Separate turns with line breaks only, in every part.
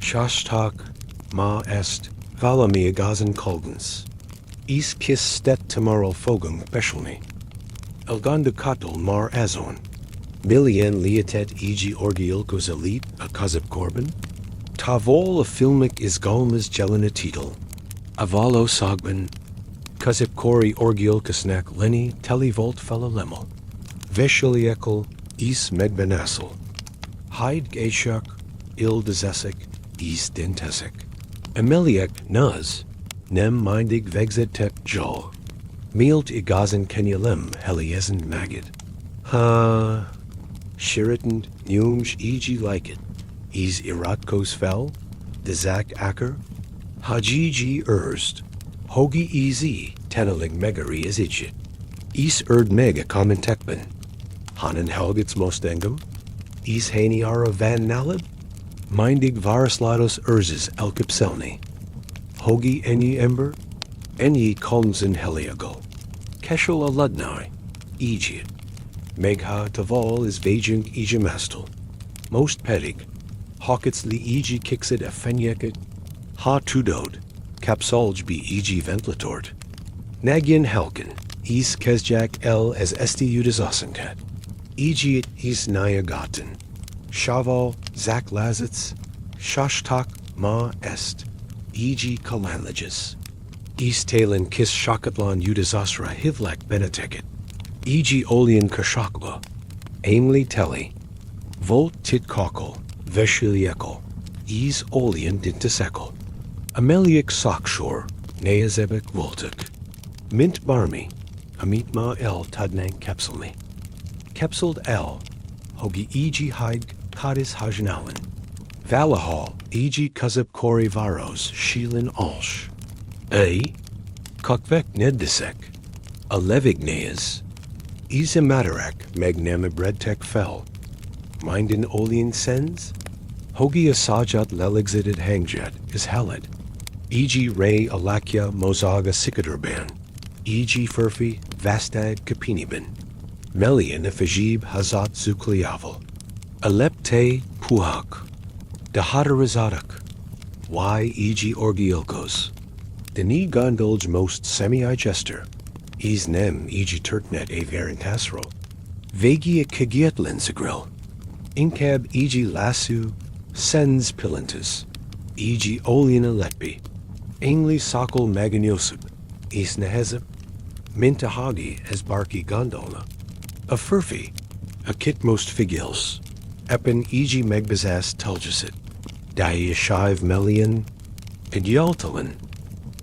Shashtak, ma est, valami agazen kolgens. Is kis stet tomorrow fogum specialni. Elgonda katul mar azon. Milyen liatet eg orgyilkos elite a középkorban. Tavol a filmic is galmas jelena titel. Avalo sogban. Középkori orgyilkosnak lenni teli felfedezzük. Veszélyekkel is megbenászol. Hide gések, ildezesek, is dentesek. Emeliek nuz, nem mindig vegzetek jol. Mielt igazen kenyalem heliezen magid. Ha, shiritan nums eg like it. Is iratkos fel, de zak akker. Hajiji erst. Hogi easy, teneling megari is itchit. Is mega commentekben. Hanen helgets mostengum. Is haniara van nalib. Mindig varislados erzes elkipselni. Hogi eni ember. Eni kolmsen heliago. Keshel aludnai. Egypt. Megha taval is vajunk egemastel. Most pedig. Hawkets li eg kixit a fenyeket. Ha tudod. Capsolj be eg ventlatort. Nagyan helken. Is kezjak el as esti udazosenkat. Egiet is nayagaten. Shaval zak lazits. Shashtak ma est. Eg kalanlages. Is talen kis shakatlan udazasra hivlak beneteket. Eg olian kashakla. Aimli teli. Volt tit kokol. Veshilyekel. Is olian dintasekel. Ameliak Sakshor, Neazebek Voltuk. Mint Barmi, Amitma El Tadnang Kapselmi. Kapseld El, Hogi Eg Hide Kadis Hajnalen. Valahal, Eg Középkori Varos, Shilin Alsh. A. Kokvek Neddesek. Alevigneas. Izamadarak Megnema Bredtek Fel. Minden Olien Sens. Hogi Asajat Lelegzited Hangjat is Halid. E.g. Ray Alakia Mozaga Sikadurban. E.g. Furfi Vastad Kapiniban. Melian Efajib Hazat Zukliavel. Alepte Puhak. Dahadarazadak. Y.e.g. Orgyilkos. Deni Gondolj most semi-igester. Is nem e.g. Turknet a Varentasro. Vagia Kagietlensigril. Inkab e.g. Lassú. Sens Pilantus. E.g. Olina Letbi. Ainli Sokol Maganiosub. Is Nehezib. Mintahagi as Barki Gondola. A Furfi. A Kitmost Figils. Eppen e.g. Megbazas Tulgesit. Diashiv Melian. Idyaltalan.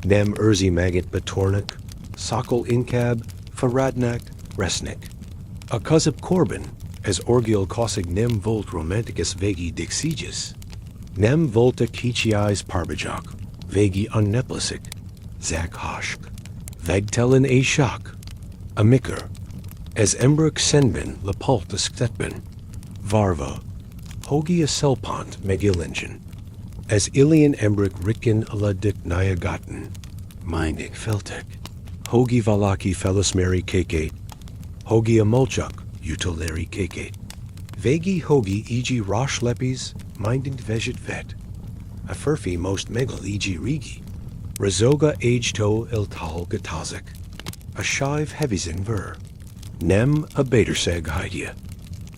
Nem Urzi Magit Batornik. Sokol Inkab. Faradnak. Resnik. A középkorban. As orgil kosig nem volt romanticus vegi dixigis. Nem volta kichiais parbajak, vegi unneplisik, zak hashk. Vegtelen a shak. A mikker. As embruk senben lepulta stetben. Varva. Hogi a selpont megilingen. As ilian embruk ritkin aladik nyagaten. Minding feltek. Hogi valaki felismeri keke. Hogi a mulchuk. Utilary keke. Vegi hogi e.g. rosh lepis, minding veget vet. A furfi most megal e.g. rigi. Rezoga age-to iltal gatazik. A shive heavizin ver. Nem a baderseg hidea.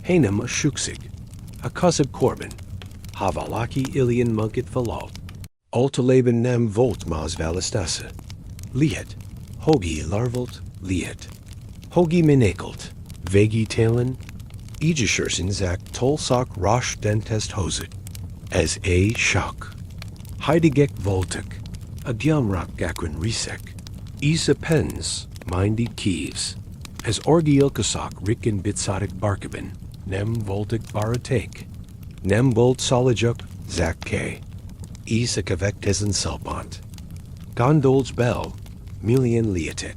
Hanem a shuksig. A középkorban. Havalaki ilian munkit valal. Altaleben nem volt mas valistasa. Liet. Hogi larvalt, liet. Hogi minekelt. Vegi talen, Egeshersen zak tolsak rosh dentest hosit, as a shak. Heidegek voltuk, a gyamrak gakrin risek, Isa pens, mindy kieves, as orgyilkosnak rikin bitsadik barkabin, nem voltuk baratek, nem volt solijuk zak ke, Isa kavektesen selpont. Gondolj bel, milyen liatet,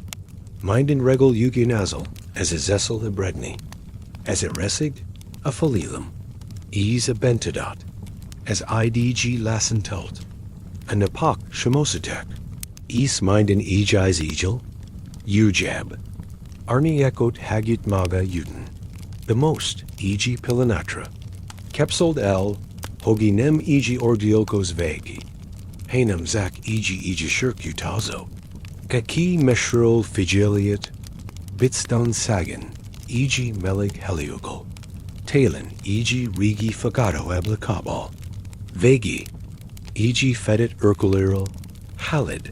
minden regel eugenazel, as a zessel hebredni, as a resig, a falilum, is a bentadot, as idg lassentelt, a napak shemositek, is minden ejis egel, ujab, arni ekot hagit maga uden, the most eg pilanatra, kepsold el, Hogi nem iji orgyilkos vegi. Hanem zak iji shirkutazo. Kaki meshrol figiliat. Bitston sagan. Iji melig heliugal. Talon iji rigi fagato ablicabal. Vegi. Iji fedit urkuliral. Halid.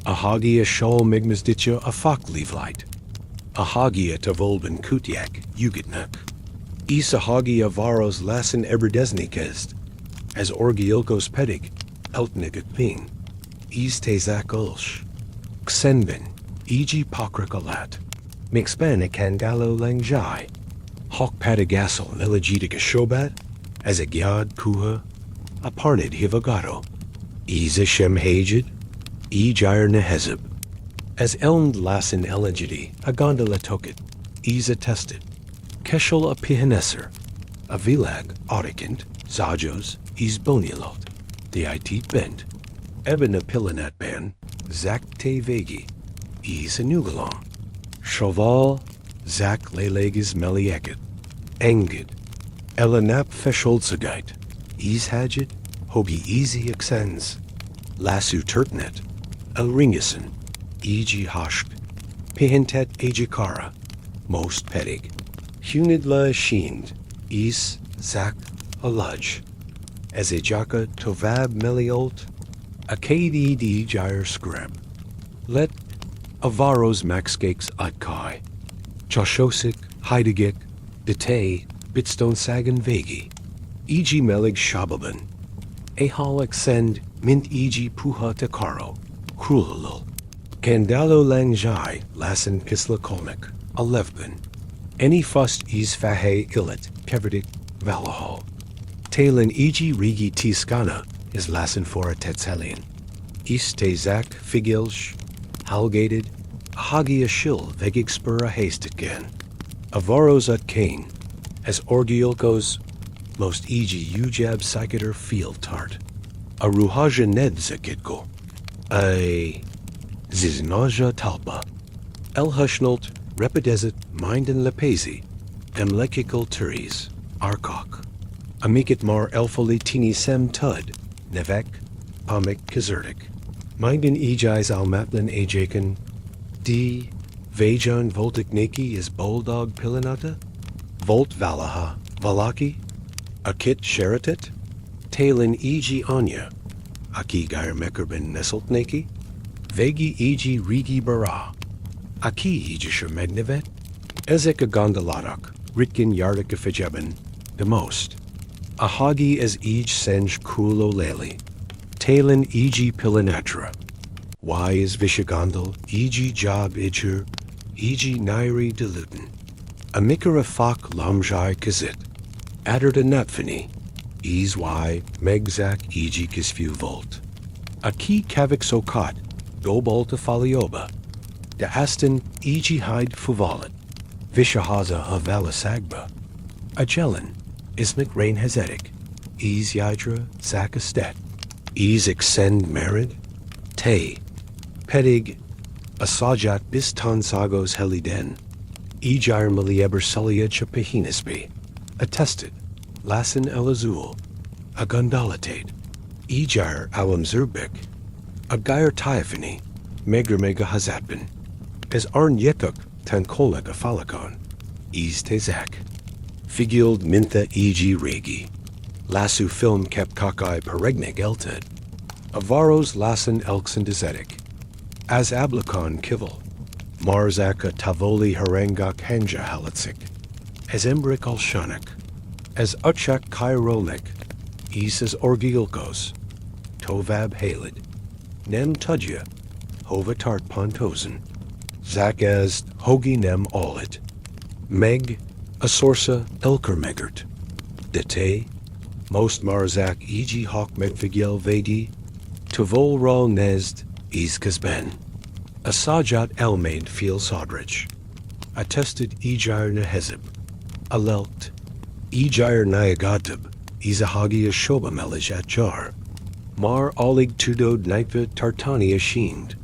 Ahagia shol migmasditja a foklivlight. Ahagia tavolben kutyak, yugetnak. Isahagia varos lassen eberdesnikest. As orgyilkos pedig, eltnigak ping. Is tezak ulsh. Xenbin, eg pokrikalat. Mixban kandalo langjai. Hawk patagasol nelegitica shobat. As a gyad kuha. Aparnid hivagato. Isa shem haged. Ejir nehezib. As elmd lassen elegidi, a gondola tokit, is attested. Keshel a pihanesser, a vilag, audicant, zajos, is bonialot, the it bent. Ebben a pilanat ban, zak te vegi, is a nugalon. Cheval, zak lelegis melieket, engid, elanap fesholzagite, is hagit, hogi easy exens, lassú turtnet, el ringison, e.g. hashk, pihentet ejikara, most pedig, hunidla sheend, is zak aludge, as ejaka tovab meliolt, akadi di gyre screb, let avaros maxcakes atkai, choshosik, heidegik, dete, bitstone sagan vegi, e.g. melig shababan, ahalik send, mint e.g. puha takaro, krululul, Candalo langjai, lassen pislakolnik, a levben. Any fust is fahe illet, keverdik, valahol. Talon eg rigi tiskana, is lassen for a tetzelian. Is tezak figilsh, halgated, hagia shil vegig spura hastitgen. Avaros at kane, as orgyilkos, most eg ujab psycheter field tart. A ruhaja nedzakitko. A Ziznaja talpa. El hushnolt, repedezit, minden lepezi, emlekikal turis, arkok. Amikit mar elfoli tini sem tud, nevek, pamik kazerdik. Minden ejis almatlin ajaken, d. Vajon voltik neki is bulldog pilinata? Volt valaha, valaki? Akit sheratit? Talin eg anya, aki gair mekerben nesselt neki? Vegi eg rigi bara. Aki egisher megnevet? Ezek a gondolarak, ritkin yardik fijeben, the most. Ahagi as eg senj kulo leli. Talin eg pilinatra. Y is vishagondal, eg job iger, eg nairi diluten. Amikara fak lamjai kazit. Adderda natfini. Is y megzak eg kisfu volt. Aki kavik sokat. Dobalta falioba, de aston eg hide fuvalet, vishahaza of valasagba, agellan, ismic rain hezetic, es yidra zakastet, es exend merid, te, pedig, asajat biston sagos heliden, ejir malieber suliacha pahinisbi, attested, lassen elazul, a gondolatate, ejir alam zurbik, a gair taiafini, megr mega hazatbin, as arn yekuk tan koleg a falakon, es tezak, figild mintha eg regi, lassú film kep kakai peregnig elted, avaros lassen elksen dezetic, as ablakon kivel, marzaka tavoli herengak hanja halitsik, as embrik alshanik, as utchak kairolik, es as orgyilkos, tovab halid, nem tudja, hova tart pontosen, zak as hogi nem olit, meg, asorsa elker megert, dete, most marzak eg hawk megfigel vedi, tavol ral nezd, iskazben, asajat elmaid feel sodrich, attested ejir nehezib, alelt, ejir niagatib, izahagia shoba melij at jar, mar olig tudod nightva tartania sheend,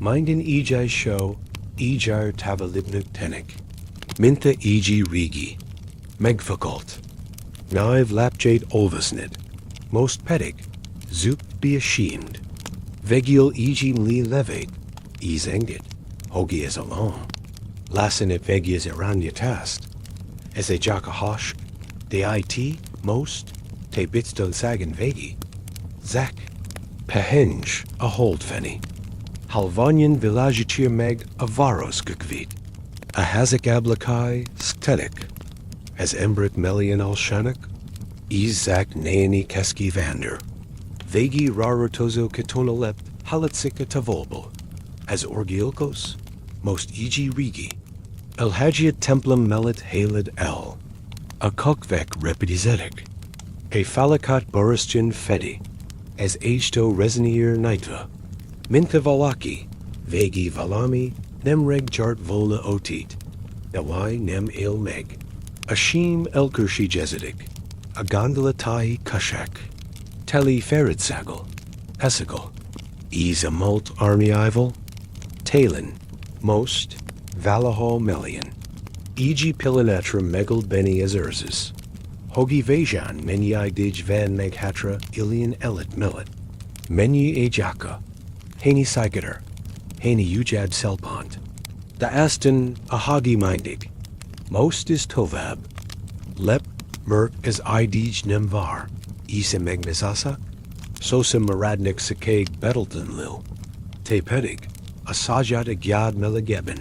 minden ejai show, ejir tavalibnuk tenik, mintha eg rigi, megfakult, naiv lapjate olvasnid, most pedig, zoek be ashamed. Vegil eg mli levet, is enged, hogi is alone. Lassen it vegi is iranya tast. As a jaka hosh, de it, most, te bitston sagan vegi. Zak, pehenge, a hold fenny. Halvanyan villagitir meg a varos gukvit. A hazak ablakai stelik. As embrit melian al shanak, Izak neani keski vander. Vegi rarotozo ketonalep halatsika tavolbo. As orgyilkos, most eg rigi. El hagiat templum melit halid el. A kokvek repidizetic. A phalakat boristin fedi. As agto resinier nitra. Mintha valaki. Vegi valami. Nemreg jart vola otit. Nawai nem il meg. Ashim elkershi jezidik. A gondola tai kushak. Teli feridsagal. Esigal. Is a mult army ival. Talin. Most. Valaho melian. Eg pilinatra megal beni as urzes. Hogi vejan menyai dij van meghatra ilian elit millet. Menyi ejaka. Hani psychider. Hani ujad selpont. Da aston ahagi mindig. Most is tovab. Lep merk as idij nemvar. Isa megnesasa. Sosa maradnik sakeg betelton lil. Te pedig. Asajat agyad melegeben.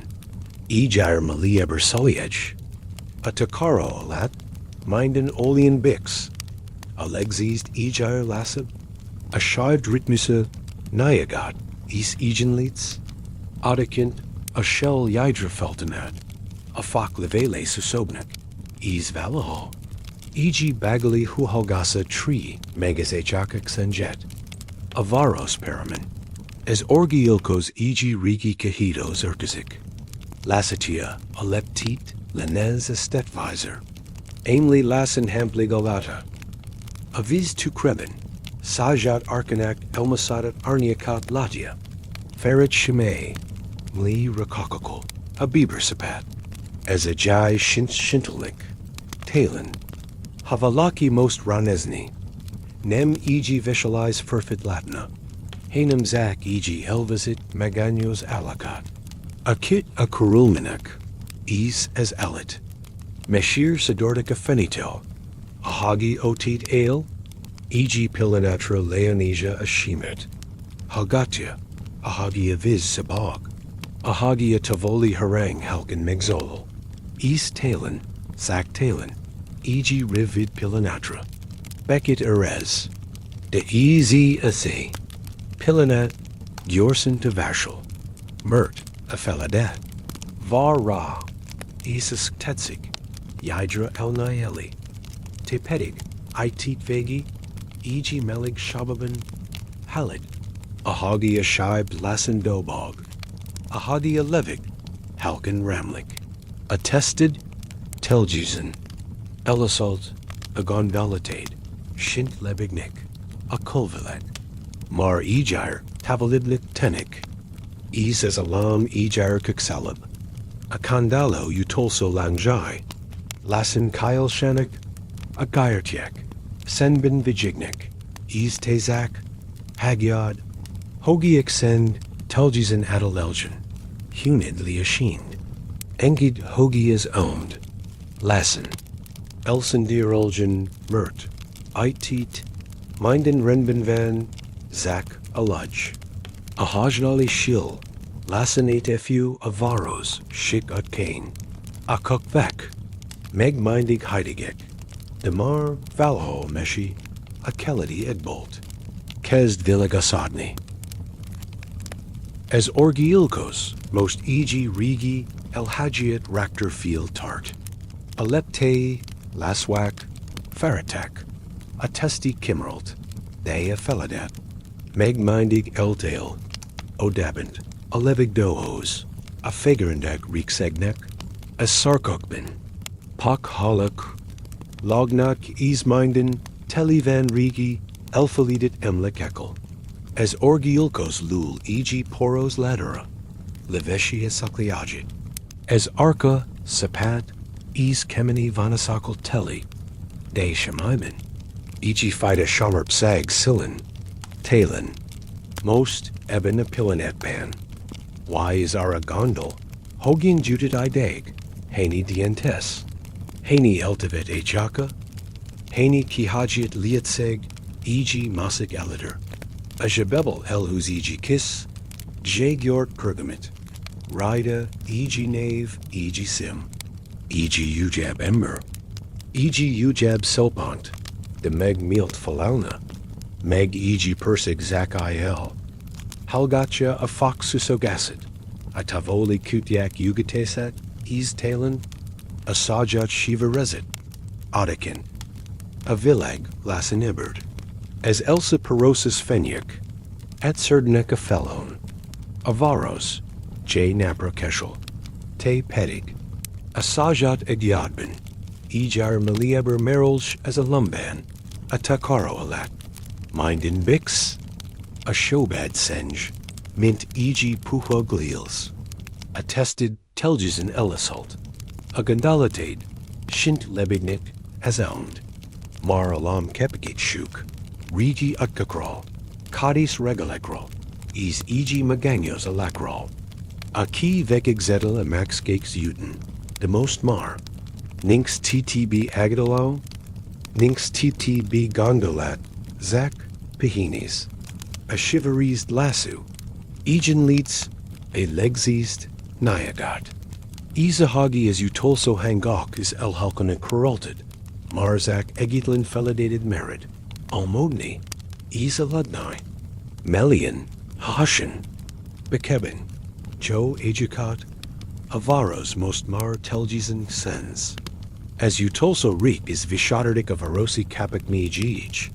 Ejar malieber soyej. A takaro alat. Minden olian bix. A legzist ejar lasab. A shived ritmisa nyagat. Is egenleets. Adekint. A shell yidra feltenat. A fak levele susobnik. Is valaho. E.g. bagali huhalgasa tree megas echakak senjet. Avaros paramin. As orgyilkos e.g. rigi kahidos urkazik. Lassitia a leptit lenez a stetvisor. Aimli lassen hampli golata. Aviz tu krebin. Sajat arkanak elmasadat arniakat latia. Ferit shimei. Mli rakokokol. A beaver sapat. As a jai shint shintelik. Talin. Havalaki most ranesni. Nem e.g. visualize furfit latna. Hanem zak e.g. elvisit maganyos alakat. A kit a kurulminak. Is as elit. Meshir sidordica fenitel. A hagi otit ale. E.g. pilinatra leonesia a shemit. Halgatia. A hagi aviz sabog. A hagi a tavoli harang halkin megzolol. Is talin. Zak talin. E.g. rivid pilinatra. Beckett erez. De easy ase. Pilinat. Gyorsen to vashel. Mert. A feladat. Var ra. Isis tetsig. Yidra el naeli. Te pedig. Itit vegi. E.g. melig shababin. Halid. A hagi a shib lassen dobog. A hagi a levig. Halkin ramlik. Attested. Teljusen. Elisalt, a gondolatate, shint lebignik, a kulvilet, mar ejar, tavalidlik tenik, is as alam ejar kuksalab, a kandalo utolso langjai, lassen kyle shanik, a gairtiek, senbin vijignik, is tezak, hagyad, hogi exend, teljizen adaleljan, hunid liashind, engid hogi is owned, lassen, Elsendir Oljan Mert, Itit, Minden Renben van, Zak Aludge, Ahajnali Shil, Lassenate Fu Avaros, Shik at Kane, Akukvek, Meg Mindig Heidigek, Demar Valho Meshi, Akelidi Edbolt, Kezd Villagasodni. As Orgyilkos, most e.g. Rigi, Elhagiat Raktor Field Tart, Alepte, Laswak, Faratak, a testy Kimralt, they a feladat, Megmindig Eldale, Odabant, a Levig Dohos, a Figurendak Reeksegnek, a Sarkokbin, Pak Halak, Lognak Isminden, Teli van Rigi, Elfalidit Emlekekel, as Orgyilkos Lul e.g. Poros Ladera, Leveshia Sakliajit, as Arka, Sapat, Is Kemeni Vanasakal Teli, De Shemaiman, Iji fida shamarp sag silin, talin, most Ebben a pillen Ebben. Why is our gondol, hogin jutit ideg, hani dientes, hani eltivet ejaka, hani kihajiet lietseg, eg masik elider, a jebebel elhuz eg kiss, jagjort pergamit, rida eg nave, eg sim, eg ujab emmer, eg ujab selpont, de meg milt falalna, meg eg persig zak il, halgatja a foxusogasid, a tavoli kutyak yugatesat, is talin, a sajat shiva rezit, odikin, a vilag lasiniberd, as elsa perosis fenyuk, at serdnek a felon, a varos, j napra keshel, te pedig, a sajat egyadben, ejar malieber merolsh as a lumban, a takaro alat, mindin bix, a shobad senj, mint eg puho gliels, a tested telgisen elisalt, a gondolatade, shint lebignik, as owned, mar alam kepgit shuk, regi utkakral, kadis regalekral, is eg maganyos alakral, a ki vekigzetel a max cakes uten, de most mar, ninx ttb agadalo, ninx ttb gondolat, zak pihinis, a shiverized lassú, egen leets, a legzist, nyagat. Isahagi as utolso hangok is el halkonen korolted, marzak egidlin felidated merid, almodni, isa ludnai, melian, hashin, bekebin, jo ejikat, avaros most mar telgisen sens. As utolso reek is vishadardik of arosi kapak mi jij,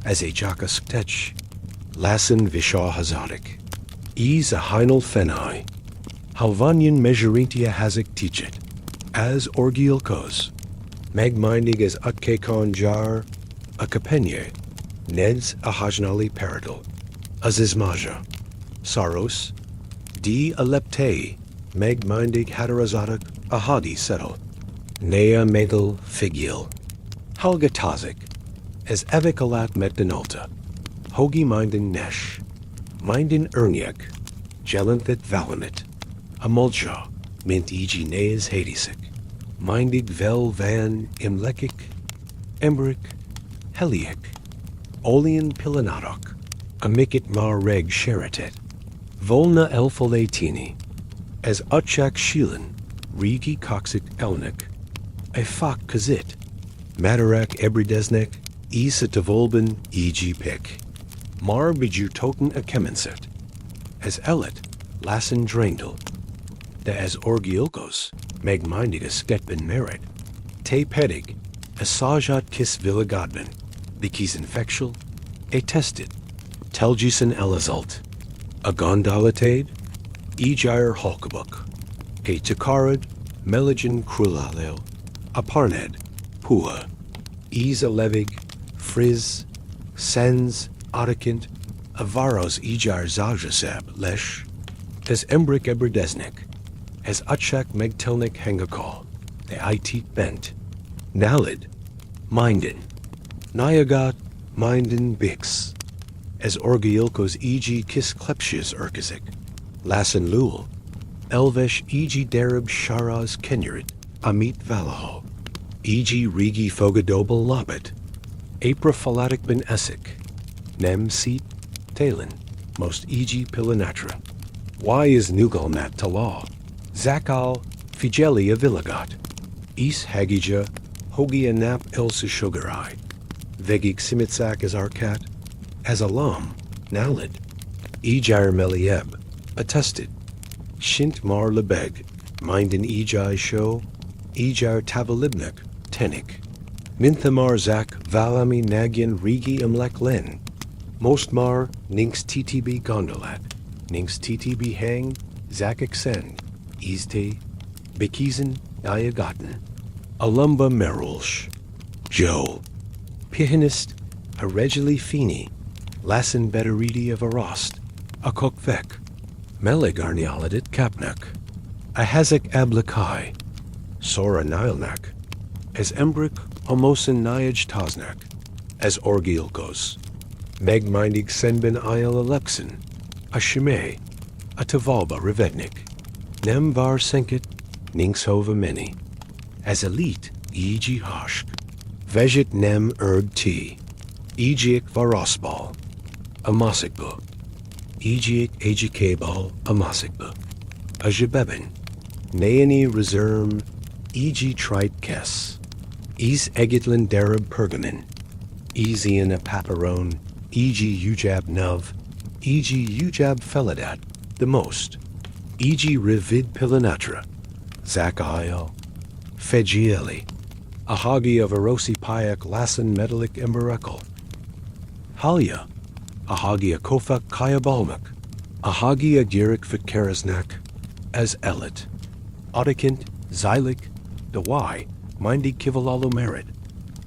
as a jaka sptech, lassen vishaw hazadik, is a heinel fenai, halvanyan measurintia hazik tichet, as orgyilkos, megminding as utkekon jar, a kapenye, neds a hajnali paradal, a zizmaja, saros, di alepte, megminding hadarazadak, a hadi settle, nea megel figil, halgatazik, as evikalat metdenolta, hogi mindin nesh, mindin erniak, gelanthet valanit, a mulja, mint eg nees hadisik, mindig vel van imlekik, embrick, heliek, olian pilanadok, a mikit mar reg sheratet, volna elfolatini, as utchak shilan, rigi coxic elnik, a fak kazit, madarak ebridesnek, isa tavolben eg pick, mar biju token a kemenset, as elet, lassen draindel, da as orgyilkos, megmindig a sketben merit, te pedig, a sajat kis villagodben, bikis infectial, a tested, telgisen elazult, a gondolatade, ejair holkabuk, a takarad, meligen krulalel, a parned, pua, is a levig, frizz, sens, odikint, a varos ejar zajasab, lesh, as embrick eberdesnik, as utchak megtelnik hangakal, the itit bent, nalid, mindin, nyagat, mindin bix, as orgyilkos eg kis klepshis urkazik, lassen lul, elvesh eg derib sharaz kenyurit, amit valaho, eg rigi fogadobel labit, apra phalatic ben esik, nem seat, talin, most eg pilanatra. Why is nugal mat tala, zakal, figelia villagot, is hagija, hogia nap elsa sugarai, vegig simitsak as arcat, as alam, nalid, ejar melieb, attested, shint mar lebeg, mindin ejai show, ejar tavalibnek, tenik, minthamar zak valami nagyan rigi imlek len, most mar ninx ttb gondolat, ninx ttb hang, zak exen, easte, bikisen, nayagaten, alumba merulsh, jo, pianist, a regili fini, lassen betteridi of arost, a kokvek, melegarnialadit kapnak, a hazek ablakai, sora nilnak, as embrick almosen nyaj toznak, as orgyilkos. Megmindig senben il alexen, a shime, a tavalba revednik. Nem var senket, ningshova meni. As elite, e.g. hashk. Veget nem erg t. E.g. varosbal, a masikba. E.g. ejikabal, a masikba. A jebeben. Neani reserm, e.g. trite kes. Is egitlan derib pergamin. Easian a paparon, e.g. ujab nuv, e.g. ujab feladat, the most. E.g. rivid pilanatra, Zachio, Fegieli, Ahagi of Erosi Payak Lassen Medalik Emberekal, Halya, Ahagi Akofak Kayabalmak, Ahagi Agirik Fitkarasnak, as Elit, Odikint, Zylik, the Y, Mindy Kivalalo Merid,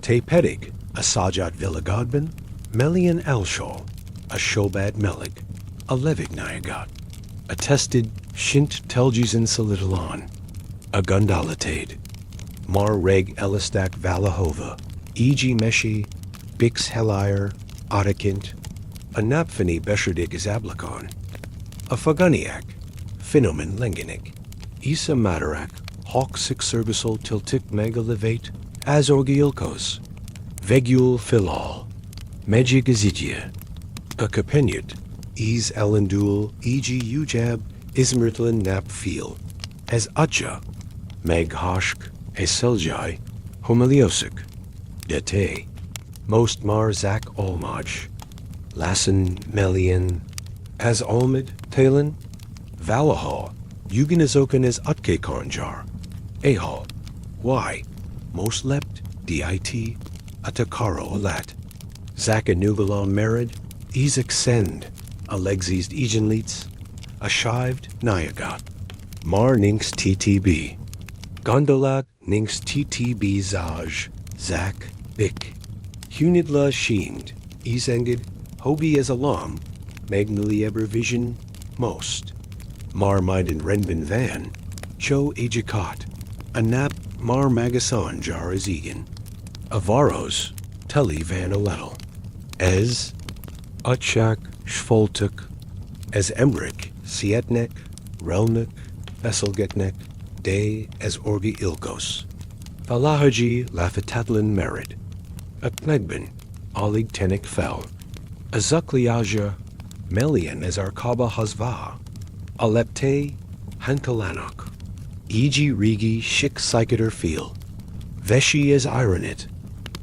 Te Pedig, a Sajat Villagodban, Melian Elshol, a Shobad Melig, a Levig Nyagat, attested Shint Telgizin Solidalon, a Gundalatade, Mar Reg Elistak Valahova, E.G. Meshi, Bix Helir, Odikint, a Napfani Besherdik Zablakon, a Faganiak, Phenomen Lenginik, Isa Madarak, Hawk Sixergusol Tiltik Megalevate, as Orgyilkos, Vegul Philal, Mejigazidia, a Kapenyut, Es Elendul, E.G. Ujab, Ismertlin Nap Feel, as Atja, Meg Hashk, Eseljai, Homeliosik, Dete, Most Mar Zak Olmaj, Lassen Melian, as Olmid, Talin, Valahal, Eugenazokan as Utke Konjar, Ahal, Y, Most Lept, DIT, Atakaro Alat, Zakanugalal Merid, Ezek Send, Alexis Egenleets, Ashived Nyagat, Mar Ninx TTB, Gondolak Ninx TTB Zaj, Zak, Bik, Hunidla Sheend, Ezengid, Hogi as Alam, Magnally Eber Vision, Most, Mar Minden Renbin Van, Cho Ejikot, Anap Mar Magasan Jar as Egan, Avaros, Teli Van Oletel, Ez, Utshak Shvoltuk, as Emrik, Sietnek, Relnik, Vesselgetnek, De as Orgi Ilkos, Valahaji Lafitatlin Merid, a Knegbin, Olig Tenik Fel, a Zukliaja, Melian as Arkaba Hazva, a Lepte, Hankalanok, E.G. Rigi Shik Psycheter Feel, Veshi as Ironit,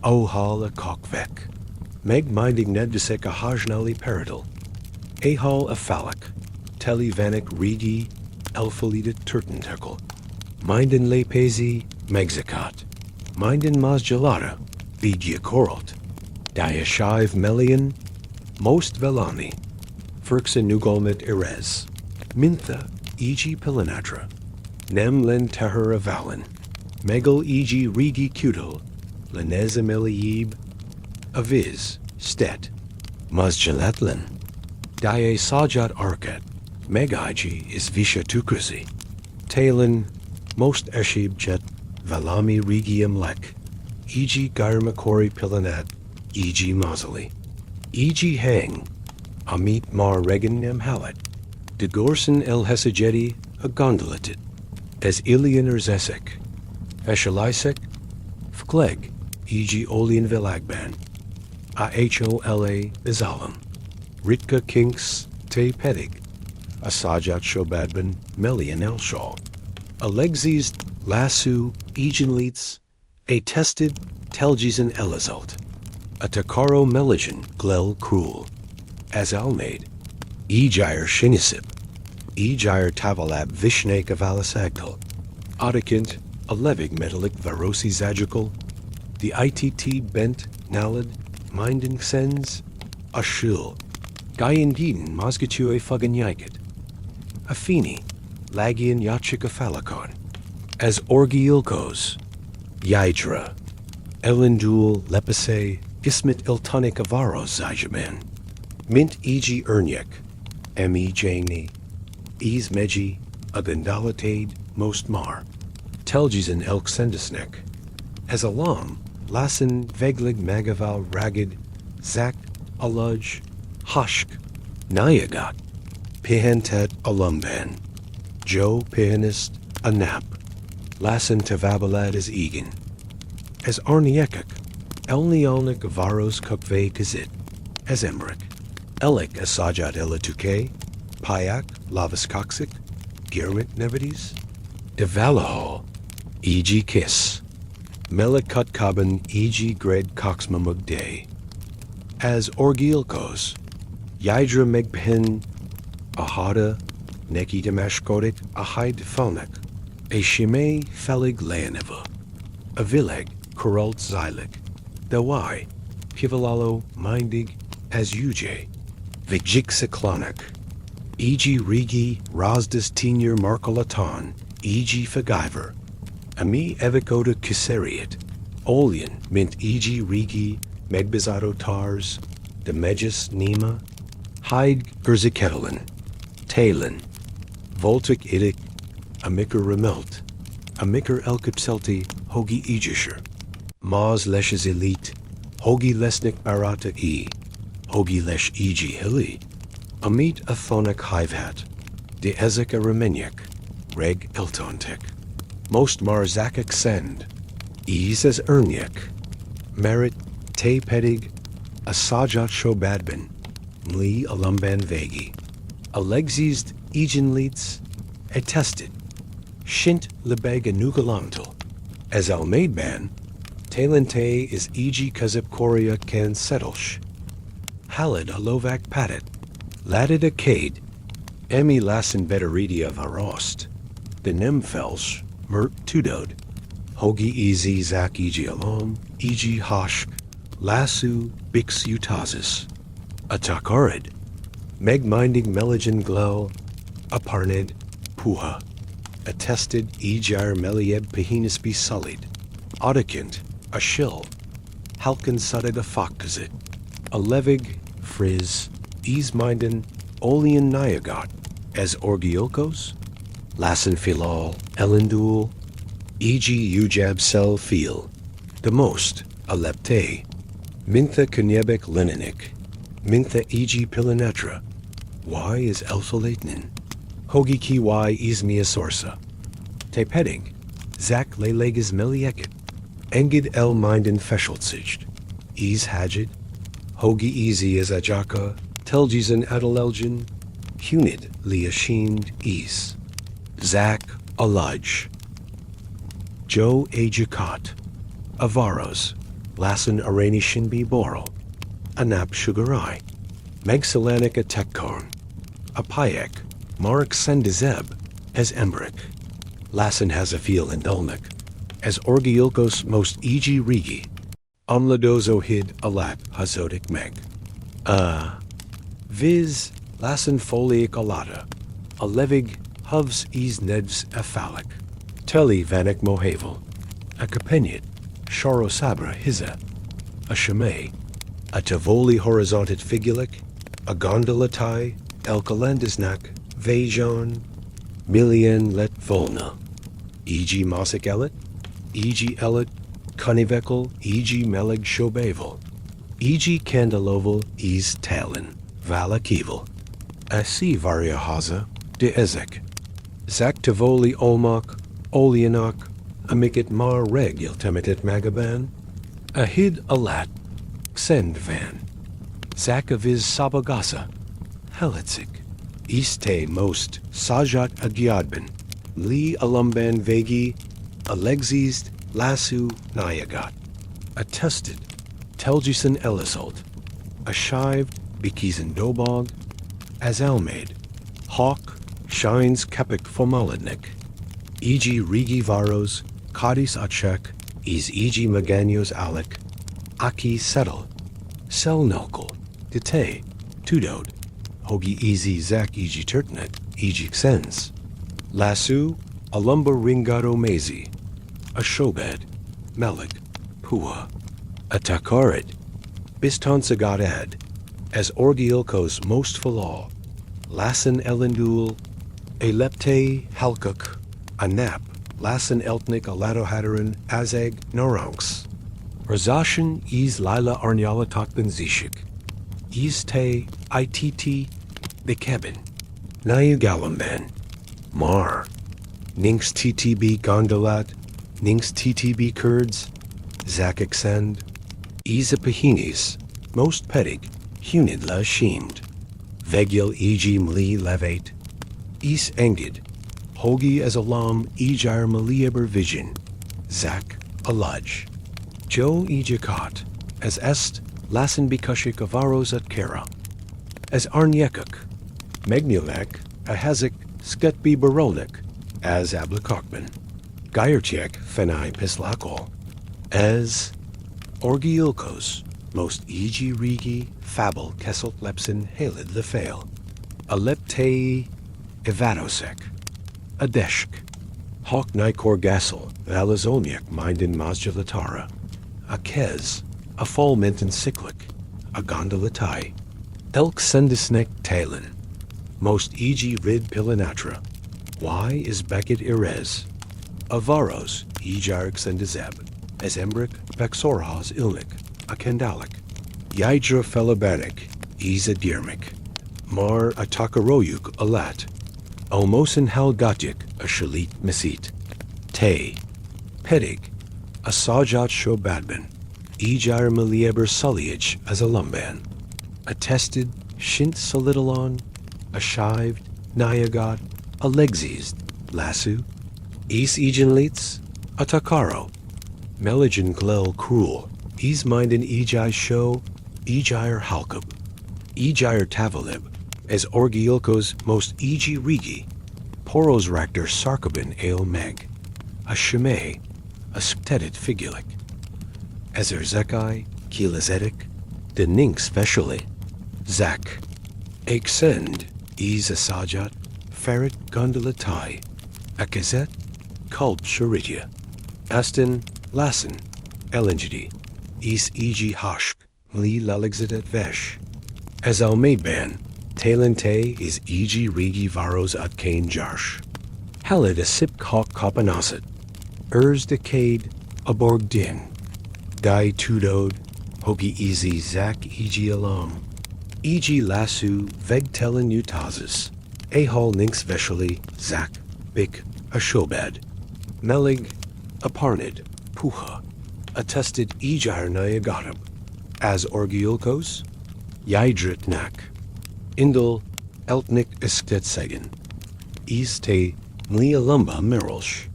Ohal a Kokvek, Meg Minding Nedvisek a Hajnali Peridal, Ahal a Phalak, Teli Vanik Rigi, Elphalida Turtentekel, Minden Lepezi, Megzakat, Minden Mazjalata, Vigia Koralt, Diashiv Melian, Most Velani, Firxa Nugolmit Erez, Mintha, E.G. Pilinatra, Nem Len Teher Avalin, Megal E.G. Rigi Cutal, Lenez Emeliib, Aviz, Stet, Mazjalatlan, Daye Sajat Arkat, Megaji is Visha Tukrasi, Talin, Most Eshib Jet, Valami Rigium Lek, E.G. Garmakori Pilanat, E.G. Mausali, E.G. Hang, Amit Mar Regan Nemhalat, De Gorson El Hesajeti, a Gondolatit, as Ilian Erzesek, Eshalisek, Fkleg, E.G. Olian Vilagban, Ahola Izalam, Ritka Kinks, Te Pedig, Asajat Shobadban, Melian Elshal, Alexis Lassú, Egenleets, a tested Telgizin Elizalt, a Takaro Melijan Glel Krul, as Almaid, Ejire Shinisip, Ejire Tavalab Vishnek Avalasagdal, Odikint, a Levig Metalik Varosi Zagikal, the ITT Bent Nalad, Minden Sens, a Shul, Gaian Mosgatue Fuganyikit, Afini, Lagian Yachika Falakon, as Orgyilkos, Yaitra, Elendul Lepase, Ismit Iltonik Avaros Zajaman, Mint E.G. Ernyek, M.E. Jangni, Es Meji, a Gandalatade, Most Mar, Telgizin Elk Sendisnek, as Alam, Lassen Veglig Magaval Ragged, Zak, Aluj, Hashk, Nayagat, Pihentet Alumban, Joe Pianist, Anap, Lassen Tavabalad as Egan, as Arniekak, Elnialnik Varos Kukve Kazit, as Emric, Elik as Sajat Elatuke, Payak, Lavas Koksik, Girmit Nevides, Devalahol, E.G. Kiss, Melikut Kaban E.G. Gred Coxmamug Day, as Orgyilkos, Yydra Megpen, Ahada, Neki Demashkodik, Ahide Felnek, a Shimei Felig Leoneva, a Vileg, Kuralt Zylik, Dawai, Pivalalo Mindig, as Uj, Vijik Siklonik, E.G. Rigi, Rasdas Tenir Markolatan, E.G. Fagiver, Ami Evikoda Kiseriot, Olian Mint E.G. Rigi, Megbizado Tars, Demegis Nima, Hyde Gerziketelin, Talin, Voltic Idik, Amiker Remelt, Amiker Elkipselti, Hogi Ejisher, Maz Leshes Elite, Hogi Lesnik Barata E, Hogi Lesh E.G. Hilly, Amit Athonik Hivehat, De Ezeka Remeniak, Reg Eltontek, Most Marzakik Send, Ease as Erniak, Merit Te Pedig, Asajat Shobadbin, Mli Alumban Vegi, Alexisd Egan Leeds, Attested, Shint Lebega Nugalantal, as Almaidban, Talente is E.G. Középkoria Can Settlsh, Halid Alovak Patit, Ladid Acade, Emi Lassen Betteridia Varost, the Nemfelsh, Mert Tudod, Hogi Easy Zak E.G. Alom, E.G. Hoshk, Lassú Bix Utazis, Atakarid, Megminding Meligen Glel, Aparnid, Puha, Attested Ejar Melieb Pahinis be Sullied, Odikint, Ashil, Halkin Sudded a Fakazit, Alevig, Frizz, Easminden, Olian Nyagot, as Orgyilkos, Lassen Filal, Elendul, E.G. Ujab Sel Feel, the most, Alepte, Mintha Kunyebek Leninik, Mintha E.G. Pilanetra, Y is Elphalatnin, Hogi Ki Y Izmia Sorsa, Te Pedding, Zak Lelegas Melieket, Engid El Minden Fesheltzigt, Is Hajid, Hogi Easy as Ajaka, Telgisen Adalelgin, Hunid Liashind Is, Zak Aluj, Joe A. Jakat, Avaros, Lassen Arani Shinbi Boral, Anap Sugarai, Megsalanica Tekkorn, Apayek, Marek Sendizeb, as Embrick, Lassen Hazafil and Dulnik, as Orgyilkos most E.G. Rigi, Omladozo Hid Alat Hazodik Meg, Viz Lassen Folic Alata, Alevig Huvs Is Nedvs Aphalic, Teli Vanek Mohavel, a Kapenyat, Sharo Sabra Hiza, a Shemay, a Tavoli Horizonted Figulik, a Gondolatai, Elkalandisnak, Vajon, Milien Let Volna, E.G. Mosik Elit, E.G. Elit, Kunivekel, E.G. Melig Shobavel, E.G. Kandelovel, Is Talin, Vala Kivel, Asi Variahaza, De Ezek, Zak Tavoli Olmak, Olianak, Amikit Mar Reg Iltemitit Magaban, Ahid Alat, Xend Van, Zakaviz Sabagasa, Helitzik, Iste Most, Sajat Agyadbin, Li Alumban Vegi, Alexisd, Lassú Nayagat, Attested, Telgisen Elisolt, Ashived, Bikizan Dobog, as Almaid, Hawk, Shines Kepik Fomalidnik, E.G. Rigi Varos, Kadis Achek, Is E.G. Maganyos Alec, Aki Settle, Selnelkel, Dite, Tudod, Hogi Easy Zak E.G. Turtnet, E.G. Xens, Lassú, Alumba Ringado Mese, Ashobed, Melik, Pua, Atakarid, Bistonsagadad, as Orgyilkos most falal, Lassen Elendul, Elepte Halkuk, Anap, Lassen Eltnik Aladohadaran, Azeg Noronks, Razashin is Lila Arnyala Totban Zishik. Is te ITT the cabin. Nayu Galamban. Mar. Ninks TTB Gondolat. Ninks TTB Kurds. Zak Exend. Isa Pahinis. Most pedig. Hunid la Sheemed. Vegil Eg Mli Levate. Is Engid. Hogi as Alam Ejar Malieber Vision. Zak Alaj. Joe Ejakot. As Est Lassen Bikushik Avaros at Kara. As Arnyekuk. Megnulek Ahazik Skutbi Barolnik. As Ablakokman. Geirchek Fenai Pislakol. As Orgyilkos. Most Eg Rigi Fabel Kesselt Lepsin Halid Lefail. Aleptei Evadosek. Adeshk. Hawk Nikor Gassel Valazoniak Mindin Mazjalatara. A Kez. A Folmenton Cyclic. A Gondolatai. Elk Sendisnek Talon. Most Eg Rid Pilinatra. Y is Beckett Irez. Avaros Ejark Sendizeb. As Embrick Bexorhas Ilnik. A Kendalik. Yidra Felabanik. Isa Dirmik. Mar a Takaroyuk Alat. Almosin Halgatik a Shalit Mesit. Te. Pedig. A Sajat Shobadban. Ejar Malieber Suliage as a Lumban. Attested Shint Solidolon. A Shived. Nyagat. A Legzized. Lassú. Is Egenleets. A Takaro. Meligen Glel Cruel. Is Mindin Ejai Show. Ejair Halkub. Ejair Tavalib. As Orgyilkos most Eg Rigi. Poros Rakter Sarkabin Ale Meg. A Shemay. A Sptetit Figulik. As Erzekai. Kilazedik. De Nink Specially. Zak. Exend. Is Asajat. Ferret Gondolatai. A Gazette. Cult Sharitia. Aston. Lassen. Elengidi. Is Eg Hashk. Mli Lalexedet Vesh. As Almaidban. Talente is Eg Rigi Varos at Kane Jarsh. Halid a Sip Hawk Kopanasit. Decade a Borg Din. Dai Tudod. Hoki Easy Zak Eg Alam. Eg Lassú Vegtelen Utazis. Ahol Ninks Veshali Zak Bik a Shobad. Melig a Parnid. Puha. Attested Ejar Nyagatub. As Orgyilkos. Yidrit Nak. Indel Eltnik Isktetsegen. Iste Mlialumba Mirolsh.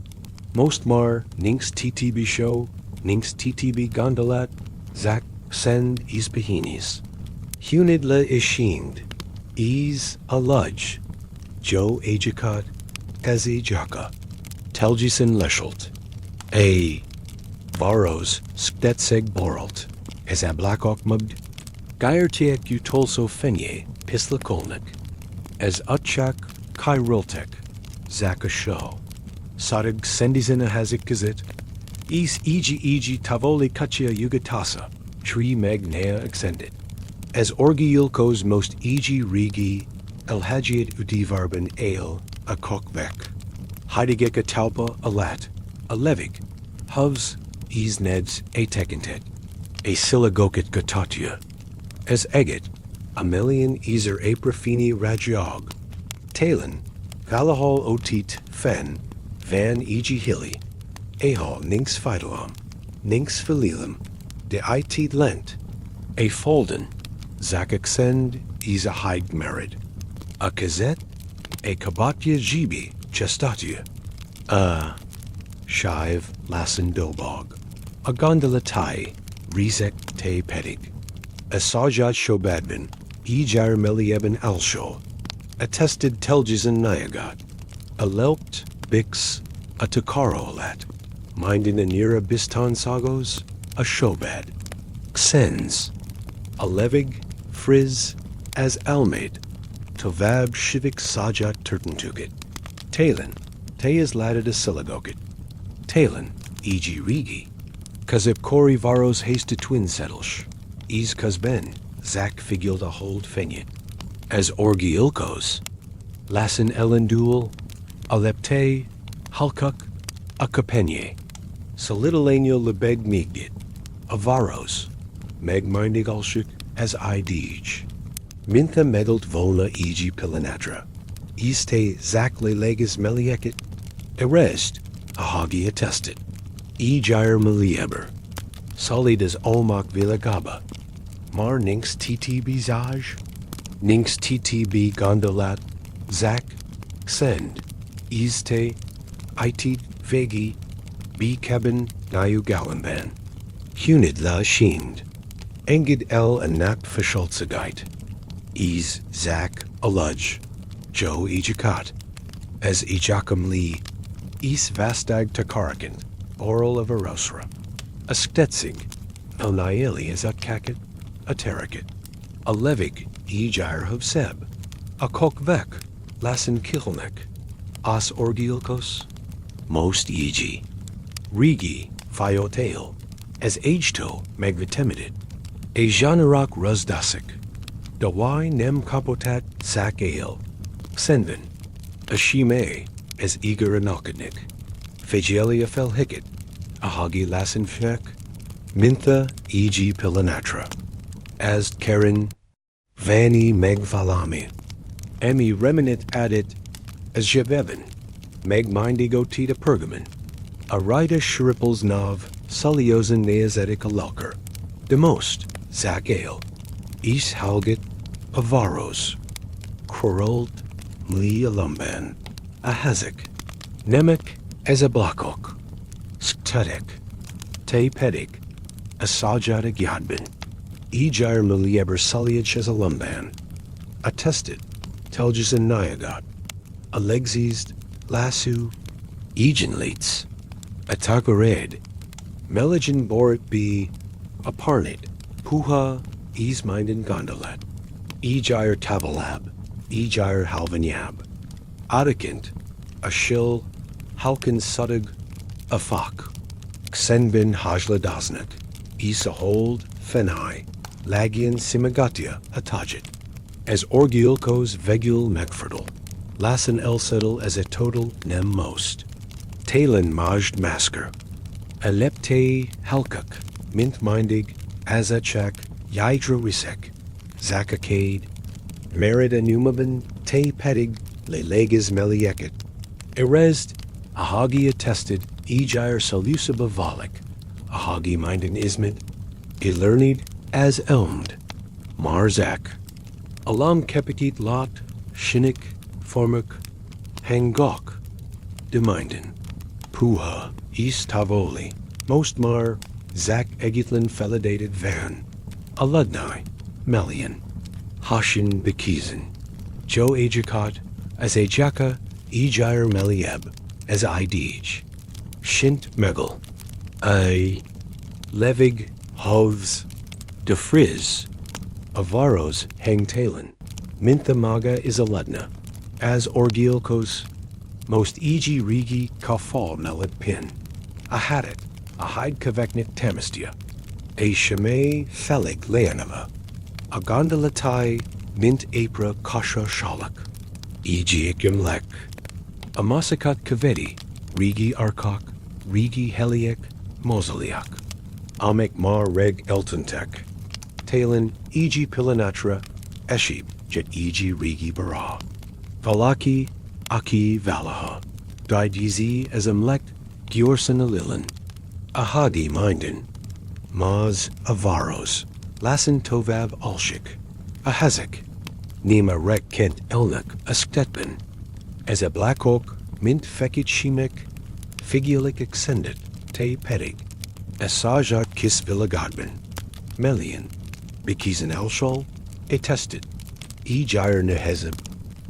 Mostmar Ninks TTB Show. Ninks TTB Gondolat. Zak Send Ispahinis. Hunidla Ishind. Is Aludge. Joe Ajakot. Ezi Jaka. Telgisen Leschelt. A. Varos Sktetseg Boralt. As Ablakok Mugd. Geirtiek Utolso Fenye. Pislakolnik. As Utchak Kairultek. Zaka Show. Sadig Sendizina Hazik Gazit. Is Eg Tavoli Kachia Yugatasa. Tree Magnea Extended. As Orgyilkos most Eg Rigi. Elhagiat Udivarban Ale. A Kokvek. Heidegeka Talpa Alat. A Levig. Huvs. Is Neds A Tekentet. A Silagokit Gatatia. As Egget. A million Ezer Aprafini Rajog. Talon. Valahol Otit Fen. Van Eg Hilly. Ahol Ninks Fidelam. Ninks Phililum. De It Lent. A Folden. Zakexend is a Hyde Merid. A Kazet. A Kabatya Jibi Chestatia. A Shive Lassen Dobog. A Gondola Tai. Rizek Te Pedig. A Sajat Shobadbin. Ejar Melieben Alshol. Attested Telgizan Nyagat. A Lelpt Bix. A Takaro Alat. Mindin Anira Bistan Sagos. A Shobad. Xens. A Levig. Frizz. As Almaid. Tovab Shivik Sajat Turtentukit. Talon. Te is Ladid a Silagokit. Talon. Eg Rigi. Középkori Varos Haste Twin Settlsh. Is Kazben. Zak Figilda Hold Fenyit. As Orgyilkos. Lassen Elendul. Alepte. Halkuk. A Kapenye. Solidalenio Lebeg Migdit. Avaros, megmindig alshik as idij. Mintha medalt volna eg pilanatra. Iste zakle leges melieket. Erest, ahagi attested. Ejair melieber. Solidas olmak vilagaba. Mar ninx tt bizage. Ninx ttb gondolat. Zak, send. Iste, itid vegi. B cabin nayu galamban. Hunid la shiend. Engid el anap verscholzegeit. Is Zak aludge. Joe ejakat. As ejakam li. Is vastag takarakant. Oral of Arosra. A stetsig. El naeli as a kakit. A terakit. A levig. Ejair hubseb. A kokvek. Lassen kilnek. As orgyilkos. Most eg. Rigi. Phiotail. As agto megvitemidid. A janarak rusdasik. Dawai nem kapotat sak ale. Senvin. A shime. As eager anokadnik. Figelia fel hicket. Ahagi lassen fek. Mintha eg pilanatra. As Karen. Vani meg valami. Emi reminit adit. As jebevin. Meg mindigo tita pergamen. Arida shripples nav. Suliozen neazetic aloker. De most. Zak ale. Is halgit. Avaros. Krold. Mli alumban. A hazik. Nemek as a blakok. Sktudik. Te pedik. A sajadik yadbin. Ejair melieber suliach as a lumban. Attested. Telges and Nyagat. A legzized. Lassú. Egenleits. A tagored. Meligin borit be. A parnid. Puha. Easmind gondolat. Ejair tabalab. Ejair halvanyab. Adikint. A shill. Halkin sudig. A fak. Xenbin hajla dasnak. Isa hold. Fenai. Lagian simagatia. A tajit. As orgyilkos vegul mekferdal. Lassen elsedel as a total nem most. Talin majd masker. Elepte halkuk. Mint mindig. Azachak. Yidra risek. Zakakade. Merida numabin. Te pedig. Leleges melieket. Erezd. Ahagi attested. Ejair solusiba valik. Ahagi mindin ismid. Elernid. As elmd. Marzak. Alam kepitit lot. Shinnik. Formuk. Hangok. Deminden. Puha. East Tavoli. Most mar. Zak Egitlin felidated van. Aludnai. Melian. Hashin Bekizin. Jo Ajakot. As Ajaka. Ejair Melieb. As Idij. Shint Megel. A. Levig. Hovs. De Friz. Avaros Hangtalin. Mintha Maga is Aludna. As Orgyilkos. Most eg rigi kafal melid pin. A hadit. A hide kaveknit tamistia. A shemay felig leanava. A gondolatai mint apra kasha shalak. Eg gimlek. A masakat kavedi. Rigi arkok. Rigi heliek. Moseliak. Amek mar reg eltontek. Talin eg pilanatra. Eshib jet eg rigi bara. Valaki Aki Valaha. Didizi as Amlek Giorsan Alilin. Ahadi Mindin. Maz Avaros. Lassen Tovav Alshik. Ahazek. Nima Rek Kent Elnak Asktetbin. As a Black Oak Mint Fekit Shimek. Figulik Exendit. Te Pedig. As Sajat Kis Villagadbin. Melian. Bikizan Elshol. Attested. Ejair Nehezib.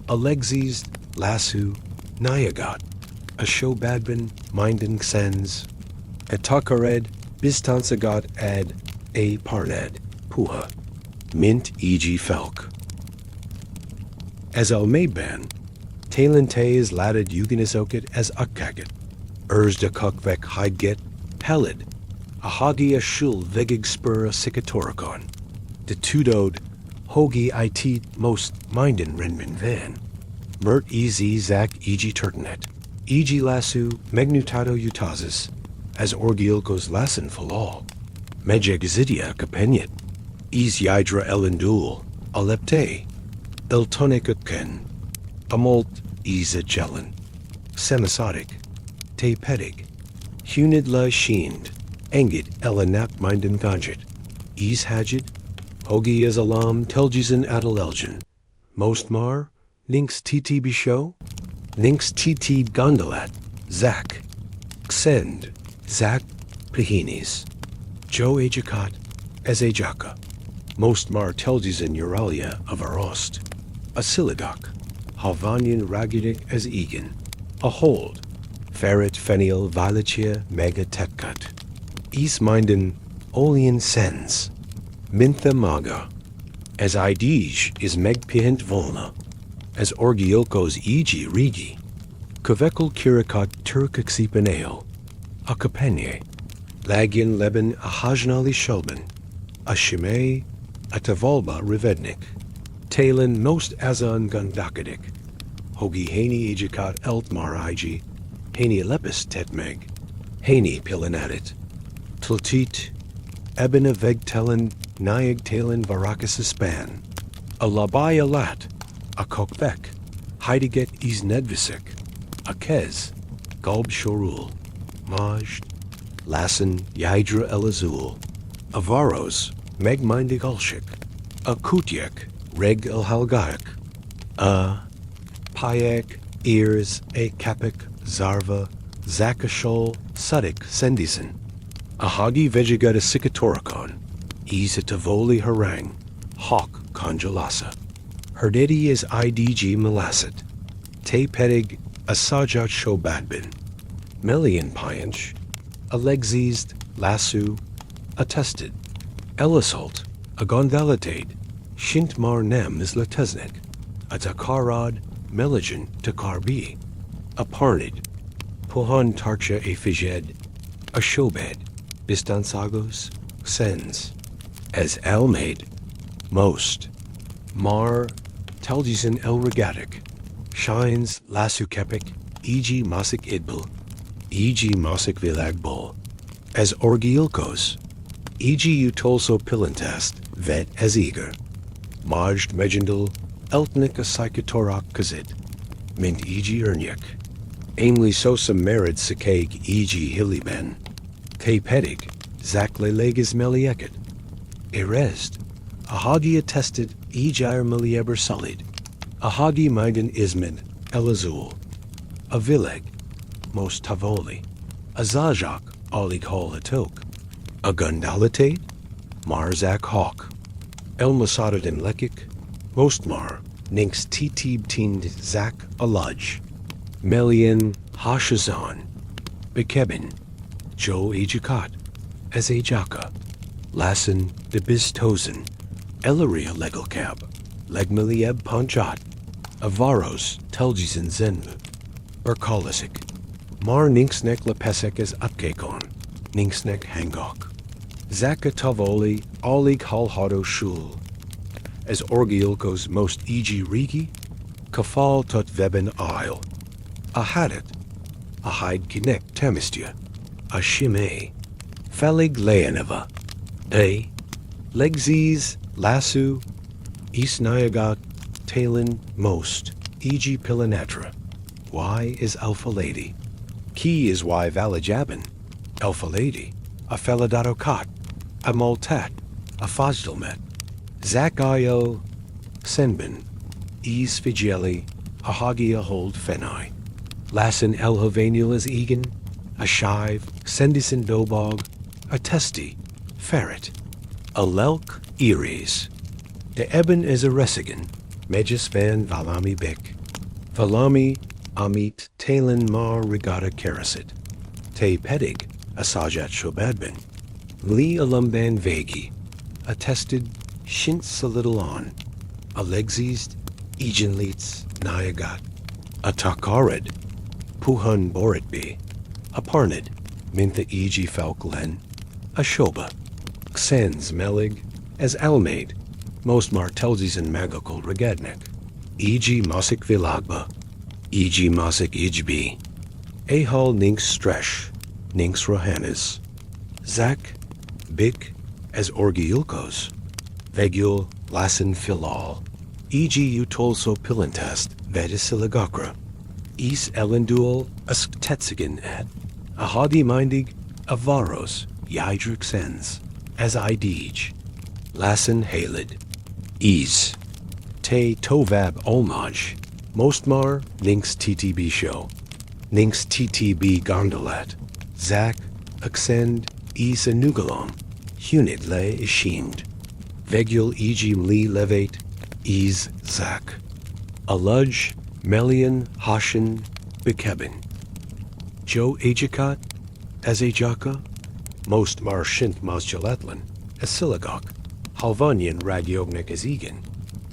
Alexis. Lassú, Nyagat, a Shobadbin, Minden Xens, a Takared, Bistansagat ad, a Parnad, Puha, Mint eg Felk. As Almeban, Talentays laded Eugenisokit as Akkakit, Urzda Kukvek Hidget, Pelid, Ahagia Shul Vegig Spur Sikatorikon, de Tudod, Hogi Itit most Minden Renmin Van. Mert ez Zak eg Turtnet, eg Lassú Megnutato Utazis, as Orgyilkos Lassen Falal, Mejegazidia kapenyet, is yidra elendul, alepte, iltonikuken, amult isa jelen, semisodic, te pedig, hunid la shiend, engid elenap minden ganjit, is hajid, hogi is alam telgisen adalelgen, mostmar, ninks tt bisho, ninks tt gondolat, zak, xend, zak, pihinis, jo ajakat, as ajaka, mostmar telgisen uralia of arost, a silidoc, halvanian ragidic as egan, a hold, ferret fenial violatia mega tetcut, is minden olean sens, mintha maga, as idij is megpihent volna, as orgyilkos eg rigi, kvekel kirikat turkixipaneo, a kapenye, lagian leben a hajnali shelben, a shimei, a tavalba rivednik, talen most azan gundakadik, hogi hani ejikat eltmar ig, hani lepis tetmeg, hani pilanadit, tiltit, ebena vegtelen, niag talen varakas span, a labaya lat, a kokvek, heidiget is nedvisik, a kez, gulb shorul, majd, lassen yidra elazul, a varos, megmindig ulshik, a kutyek, reg el halgaik, a payek, ears, a kapik, zarva, zakashol, sudik, sendisen, a hagi vegigata sikatoricon, is a tavoli harang, hawk congelasa. Herdedi is idg melasset, te pedig a sajat shobadbin, melian pianch, a legzized, lassú, attested, elisult, a gondalitade, shint mar nem is latesnik, a takarad, meligen takarbi, a parnid, puhan tarcha a fijed, a shobed, bistansagos, sens, as almaid, most, mar, telgisen elregatic, shines lassú kepik, e.g. masik idbel, e.g. masik vilagbol, as orgyilkos, e.g. utolso pilantast, vet as eager, majd megendel, eltnik a psychotorak kazit, mint e.g. ernyek, aimly sosa merid sikeg e.g. hiliben, te pedig, zakle leges melieket, erest, a hagi attested e.g. melieber solid, a hagi meiden ismin, elazul, a vileg, most tavoli, a zajak, olig hol hatok, a gundalitade, marzak hawk, el masadadin lekik, mostmar, ninks titib tind zak aludge, melian hashazan, bekebin, jo ajakat, as ajaka, lassen de bistozen, elaria legalcab, legmelieb panchat, avaros telgisen zenmu, berkolisik, mar ninksnek lepesek as upkekon, ninksnek hangok, zaka tavoli olig halhado shul, as orgyilkos most e.g. rigi, kafal tot veben isle, a hadit, a hide kinek temistia, a shimei, felig leaneva, a legzis, lassú, isnayagat, talin, most, e.g. pilanatra, y is alpha lady, key is y valajabin, alpha lady, a feladato kat, a moltat, a fazdelmet, zakayo, senbin, is figeli, a hagia hold fenai, lassen elhovaniel is egan, a shive, sendisen dobog, a testi, ferret, a lelk, eries, de Ebben is a resigan, meges van valami bek, valami, amit, talen mar regatta kerasit, te pedig, a sajat shobadbin, li alumban vegi, attested, shint solidalon, a legzized, egenleets, nayagat, a takarid, puhun boritbi, a parnid, mintha e.g. falklen, a shoba, xens melig, as almaid, most martelzis and magakol regadnek, e.g. masik vilagba, e.g. masik ijbi, ahal ninks stresh, ninks rohanis, zak, big as orgyilkos, vegul lassen filal, e.g. utolso pilantest vedisiligakra, is elendul asktetsigen et, ahadi mindig avaros yidrixens, as idij, lassen halid, is, te tovab olmaj, mostmar ninks ttb show, ninks ttb gondolat, zak, accend, is anugalom, hunid le ishimed, vegul egim li levate, is zak, aludge, melian, hashin, bekeben, jo ajakat, as ajaka, most mar shint masjalatlan, asiligok, halvanyan radiognik as egan,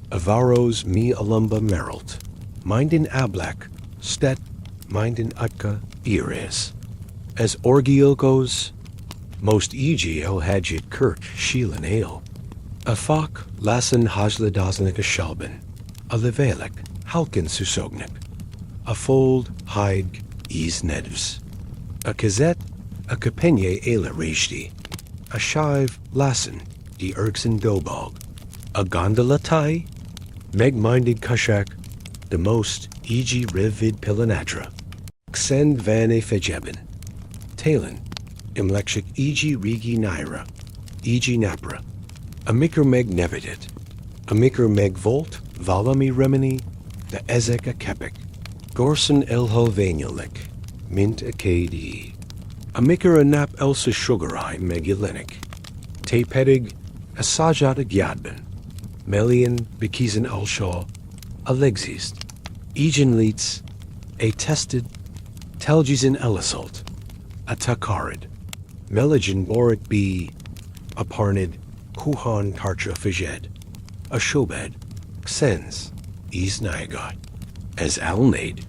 avaros mi alumba meralt, mindin ablak, stet, mindin utka, iris, as orgyilkos, most eg el hadjit kirk shielan ale, afak lassen hajladosnik a shalben, a levelek, halkin susognik, a fold, hide, is nedvs, a kazet, a kapenye ela rejdi, a shive lassen, di ergsen dobog, a gondola tai, meg-minded kushak, the most eg revid pilanatra, xend vane fejeben, talen, imlekshik eg rigi naira, eg napra, a mikr meg nevidit, a mikr meg volt, valami remini, the ezek a kepik, gorson elho vanyelik, mint a kd, a mikr a nap elsa sugarai megulenic, te pedig, a sajat a gyadben, melian bekisen alshaw, a legzist, egen leets, a tested, telgisen elisalt, a takarid, meligen borit be, a parnid, kuhan tarcha fijed, a shobed, xens, is nyagot, as alnade,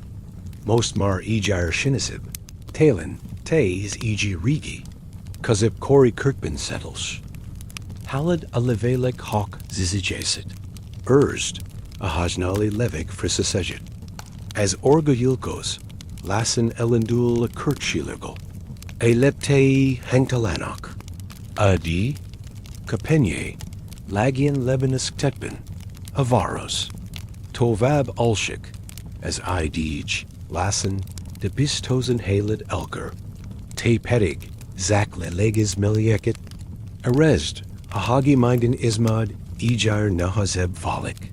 most mar ejar shinisib, talen, teis eg rigi, középkori kirkben settles, halid a levelek hawk zizijasit, erst, a hajnali levik frisasejet, as orgyilkos, lassen elendul a kirkshiligel, a leptei hengtalanok, adi, kapenye, lagian lebanus tetben, avaros, tovab ulshik, as idij, lassen, de bistosen halid elker, te pedig, zak lelegis melieket, arezd, a hagi mindin ismad, ejar nahazeb valik,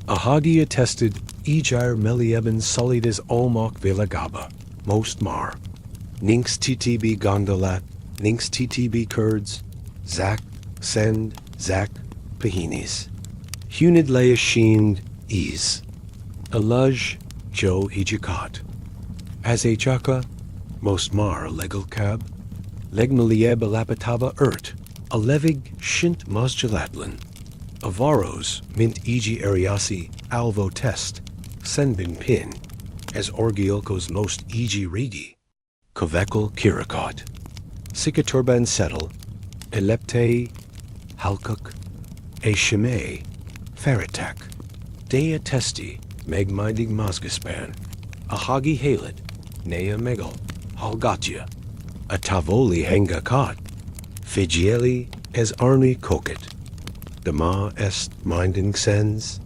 a hagi attested, ejar melieben solides olmok velagaba, most mar, ninks ttb gondolat, ninks ttb kurds, zak, send, zak, pahinis, hunid leashind, is, aluj, jo ejikat, as a jaka, most mar legal cab, legmelieb alapataba ert, a levig shint masjalatlan, avaros mint eg ariasi alvo test, senbin pin, as orgyilkos most eg rigi, kovekel kirakot, sikaturban settle, elepte, halkuk, a shime, feritak, dea testi, meg-minding mazgaspan, a hagi halid, nea megal, halgatya, a tavoli hengakat, figieli as arni kokit, dama est minding sens,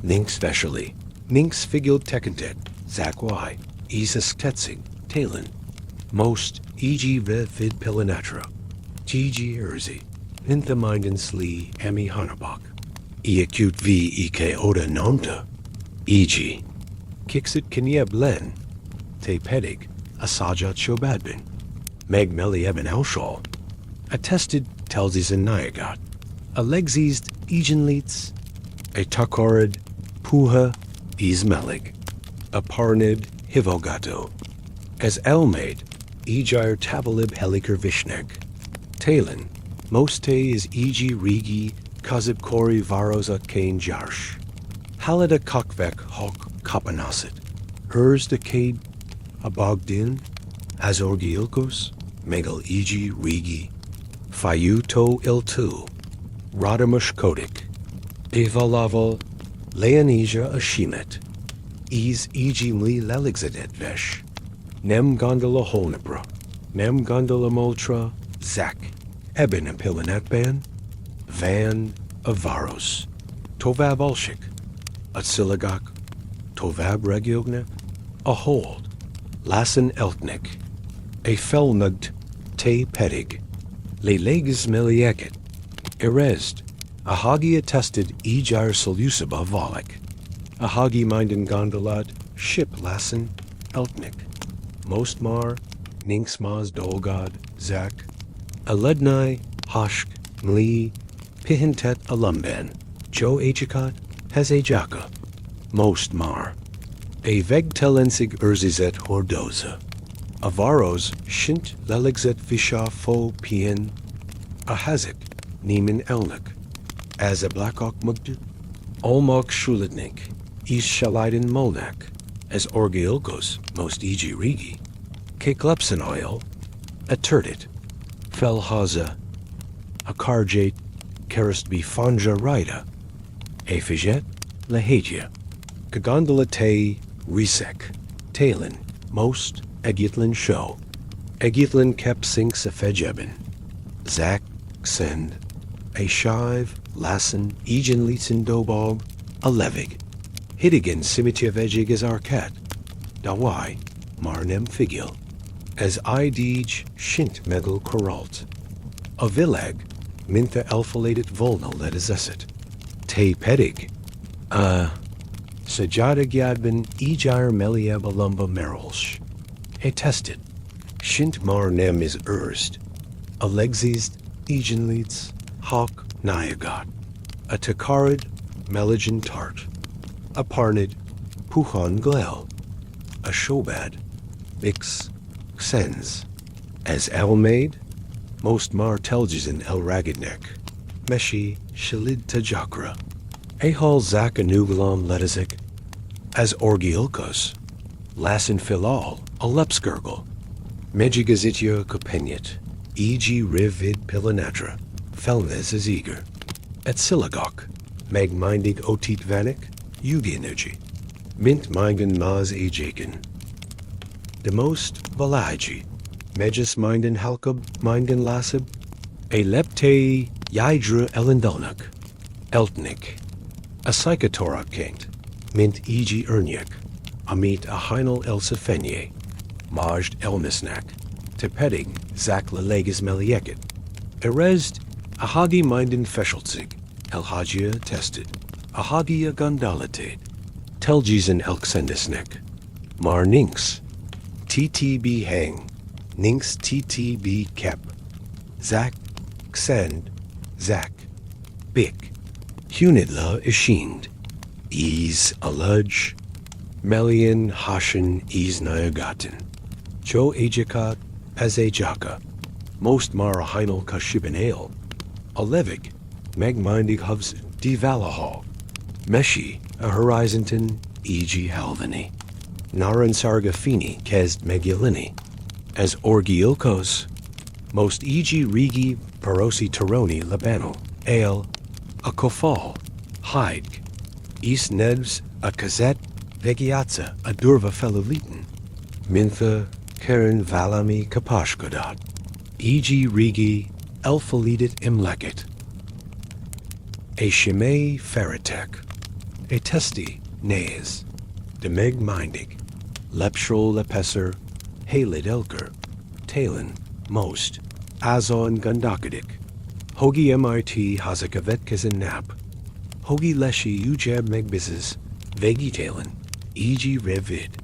ninks veshali, ninks figil tekentet, zakwai, isas tetsing, talen, most eg vid pilanatra, tg erzi, nintha mindin sli emi hanabak, e acute v ek oda nomta, eg, kixit kinyeb len, te pedig, asajat shobadbin, meg melieben elshal, attested telzis and nyagat, a legzist egenleets, a takorid, puha, ismelig, a parnid, hivogato, as elmaid, ejar tavalib heliker vishnek, talen, moste is eg rigi, középkori varosa kain jarsh, halida kokvek hok kapanasit, hers de kade, a bogdin, as orgyilkos, megal eg rigi, fayuto iltu, radamush kodik, evalavo, leonesia ashimet, is egimli leligzadet vesh, nem gondola holnebra, nem gondola moltra, zak, Ebben and Pilanatban, van avaros, tovab olshik, at siligak, tovab regiogna, a hold, lassen eltnik, a felnugt, te pedig, le legs melieket, erezd, a hagi attested ejar solusaba volik, a hagi minden gondolad, ship lassen, eltnik, most mar, ninksmas dolgod, zak, a lednai, hashk, mli, pihentet alumban, jo ajakot, has a jaka, most mar, a vegtelensig urzizet hordoza, avaros shint leligzet visha fo pien, a hazik, niemen elnik, as a blackok mugdu, olmok shulitnik, is shaliden molnak, as orgyilkos, most eg rigi, keklepsin oil, a turdit, felhaza, a karjate, kerist be fanja rida, a fijet, lehagia, kagondola te, risek, talin, most, egitlin show, egitlin kep sinks a fejebin, zak, send, a shive, lassen, egen litzen dobog, a levig, hidigan simitia vegig as arcat, dawai, marnem figil, as idij shint megel koralt, a villag, mintha alphalated volna ledizesset, te pedig, sajada gyadben ejar meliab alumba merolsh, a tested, shint mar nem is erst, a legzist, egenleeds, hawk nyagot, a takarid, meligen tart, a parnid, puchan glel, a shobad, mix, sens, as elmaid, most mar telgizin el ragidnek, meshi shalid tajakra, ahal zak anugalam letizik, as orgyilkos, lassen filal, a lepsgurgle, megigazitya kopeniet, e.g. rivid pilanatra, felnes is eager, at siligok, megmindig otit vanik, eugenergy, mint minden maz ejaken, de most valaji, meges minden halkub, minden lasib, a lepte yidra elendonuk, eltnik, a psychotorak kankt, mint e.g. erniak, amit a heinel elsefenye, majd elmisnak, tepedig zak leleges melieket, erezd a hagi minden feshelzig, elhagia tested, a hagia gondalated, telgizen elksendisnek, mar ninks, ttb hang, ninks ttb kep, zak, ksend, zak, bik, hunidla ishind, ease aludge, melian hashin ease nayagatin, jo ajakat as a jaka, most mar a heinel kashibin ale, a levig, megmindig hubs divalahal, meshi a horizonton e.g. halvani, naran sargafini kezd megilini, as orgyilkos, most e.g. rigi parosi taroni labano, ale, a kofal, hide, is nedvs a kazet, vegiatza a durva felolitin, mintha karen valami kapashkodat, e.g. rigi elfalidit imlekit, a shimei feritek, a testi naes, de meg mindig, lepshrol lepesser, halid elker, talin, most, azon gundakadik, hogi MRT hazakavetkazin nap, hogi leshi ujab megbizes, vegi talin, e.g. revid,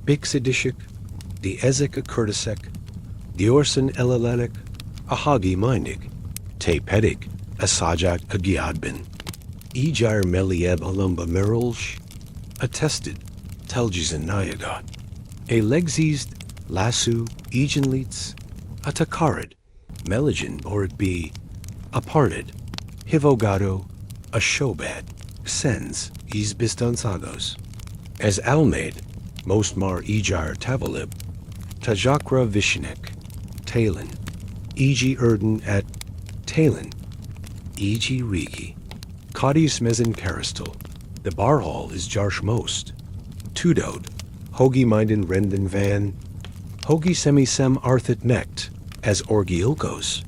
bixidishik, the ezek a kurtisek, the orson elalenik, a hagi mindig, te pedig, a sajak a giadbin, ejar melieb alumba merolsh, attested, telgizin nayagot, a legzist, lassú, egenleets, a takarid, meligen or it be, a parnid, hivogado, a shobad, sens, is bistansagos, as almaid, most mar ejar tavalib, tajakra vishinek, talin, e.g. erden at talin, e.g. rigi, kadis mezin karistal, the barhal is jarsh most, tudod, hogi minden renden van, hogi semisem arthit nekt, as orgyilkos,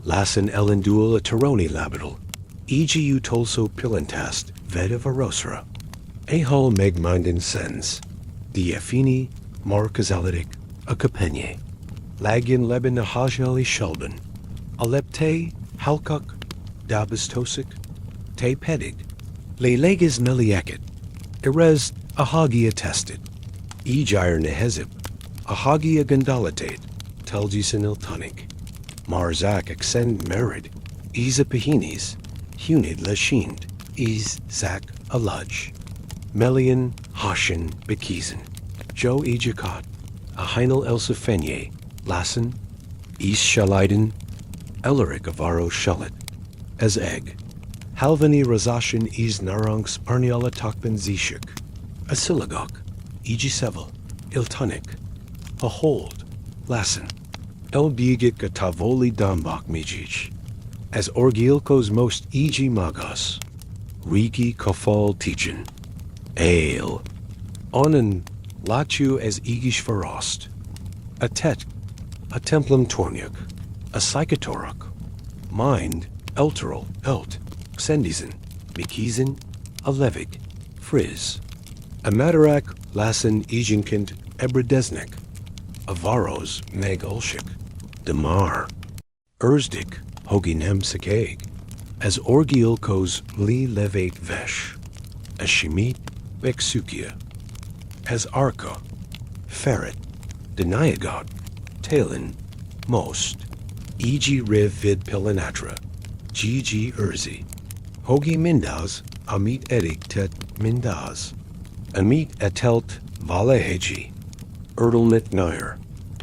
Lassen elendul a Tironi labidal, egiu tolso pilantast ved of arosra. Ehol megminden sens, diafini markazalitic a capenye. Lagin leben a hajali shelben, alepte halkuk dabistosic, te pedig, le legis meliakit, erez a hagia tested, ejire nehezib, a hagia gondolatate, telgisin iltonic, marzak accent merid, isa pahinis, hunid lashind, is zak aludge, melian hashin bekisen, jo ejakot, a heinel elsefenye, lassen, is shaliden, eleric avaro shullet, as egg, halvani razashin is narangs parniola takben zishuk, a synagogue, egisevel, iltonic, a hold, lassen, el biegit gatavoli dambak mijich, as orgyilkos most egi magos, riki kofal teachin, ale, onen lachu as egish farost, a tet, a templum torniuk, a psychotorok, mind, elteral, elt, sendisen, mikisen, a levig, frizz, a madarak, lassen, eginkind, ebredesnik, a varos, meg ulshik, demar, erzdik, hoginem sekeg, as orgyilkos li levate vesh, as shemit, beksukia, as arka, ferret, deniagod, talin, most, eg riv vid pilinatra, gg urzi, hogi mindaz, amit edik tet mindaz, amit etelt valeheji, erdalmit nair,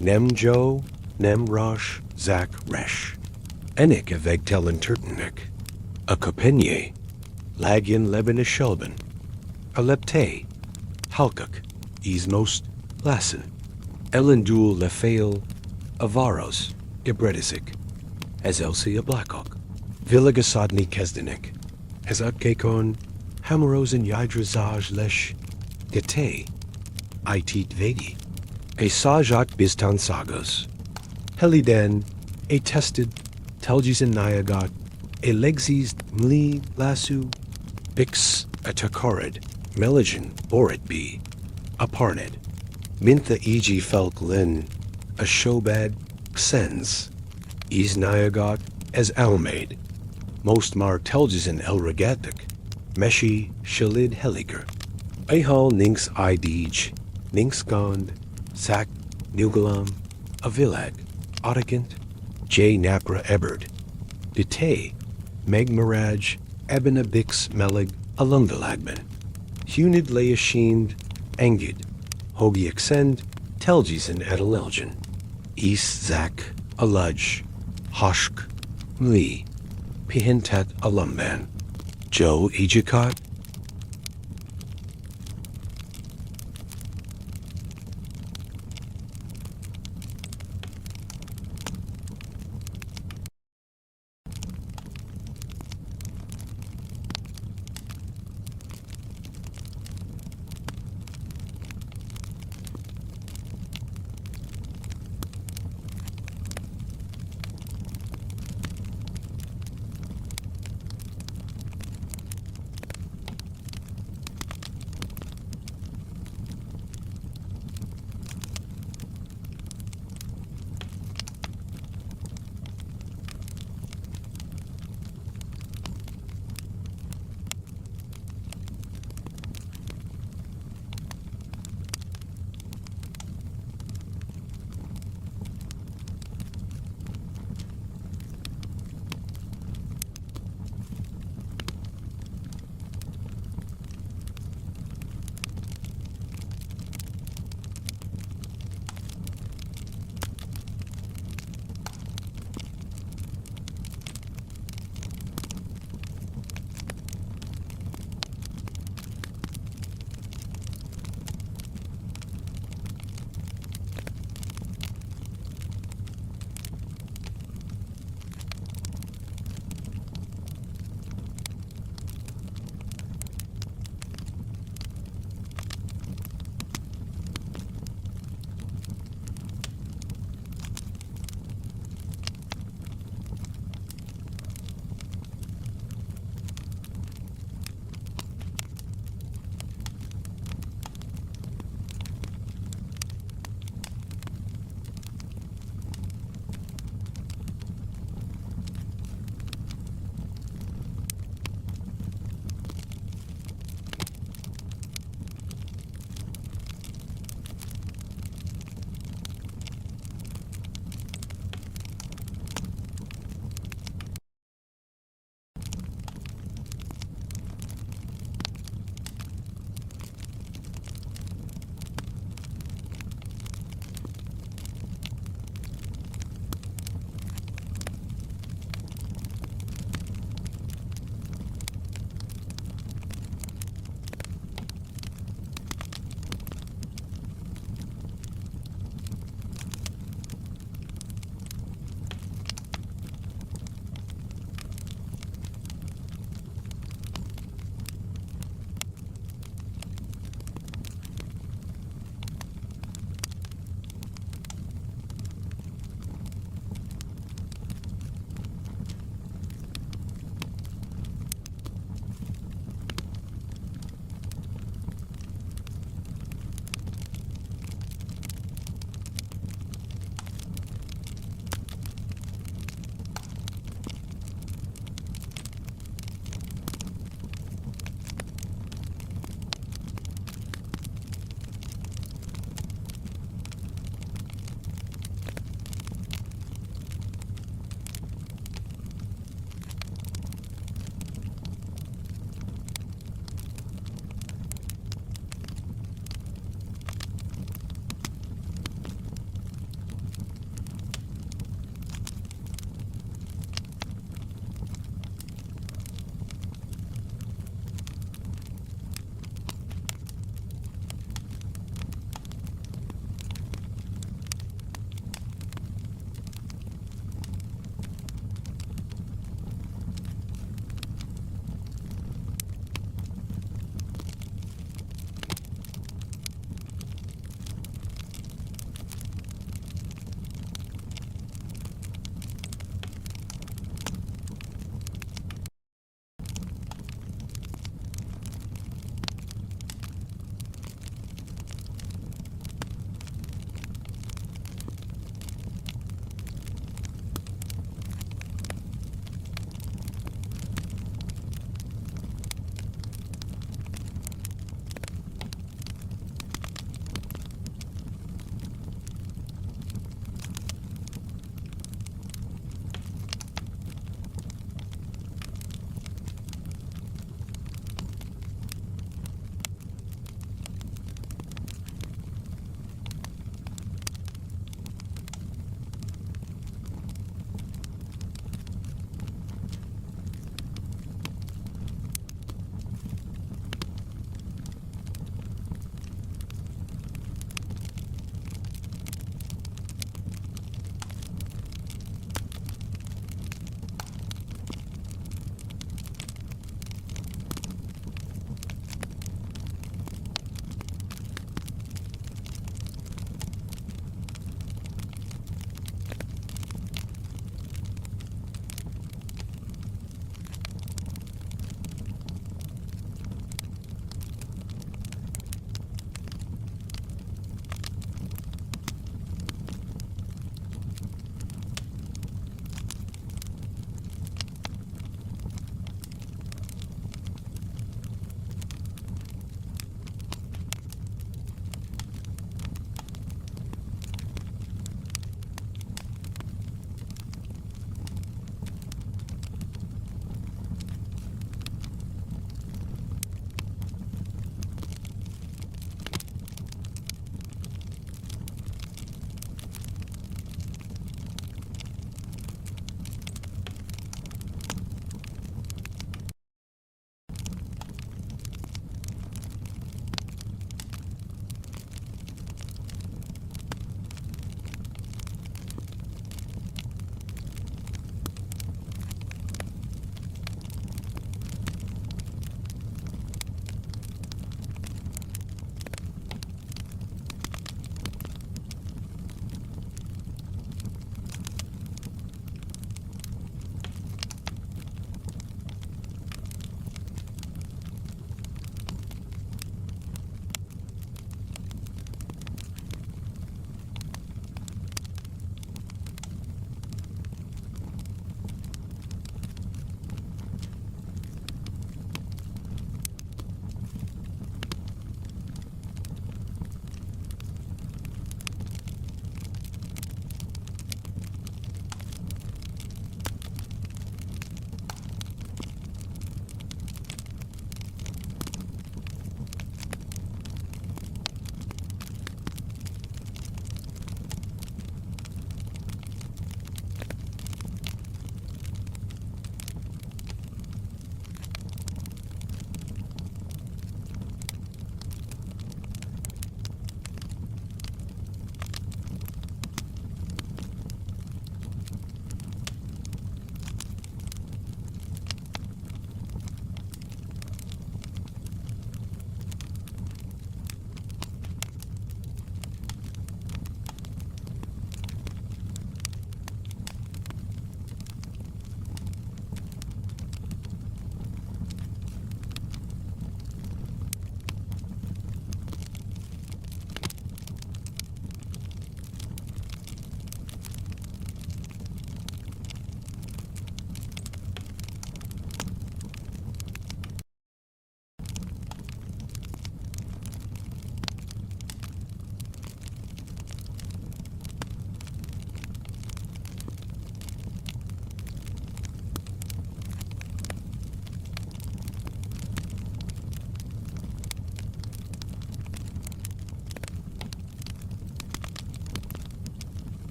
nem jo, nem rosh, zak resh, enik eveg telen turtenik, a kopenye, lagin leben a shelben, a lepte, halkuk, is most, lassen, elendul lefail, avaros, gebredisik, as elsie a blackhawk, villagasodni kezdenik, as upkekon, hamerosen yidrazaj lesh, gete, itit vegi, a sajat bistan sagos, heliden, a tested, telgis and nyagot, a legzis mli lassú, bix a takorid, meligen borit be, a parned, mintha eg felk lin, a shobad, sens, is nyagot, as almaid, most mar telgis and elregatic, meshi shalid heliger, ahal ninx idij, ninx gond, sac, nugalam, a villag, oticant, j napra eberd, dite, meg miraj, ebena bix melig, alumvilagben, hunid leashind, engid, hogi exend, telgis and edelelgen, is zak, aludge, hoshk, mli, pihentet alumban, jo ejakot,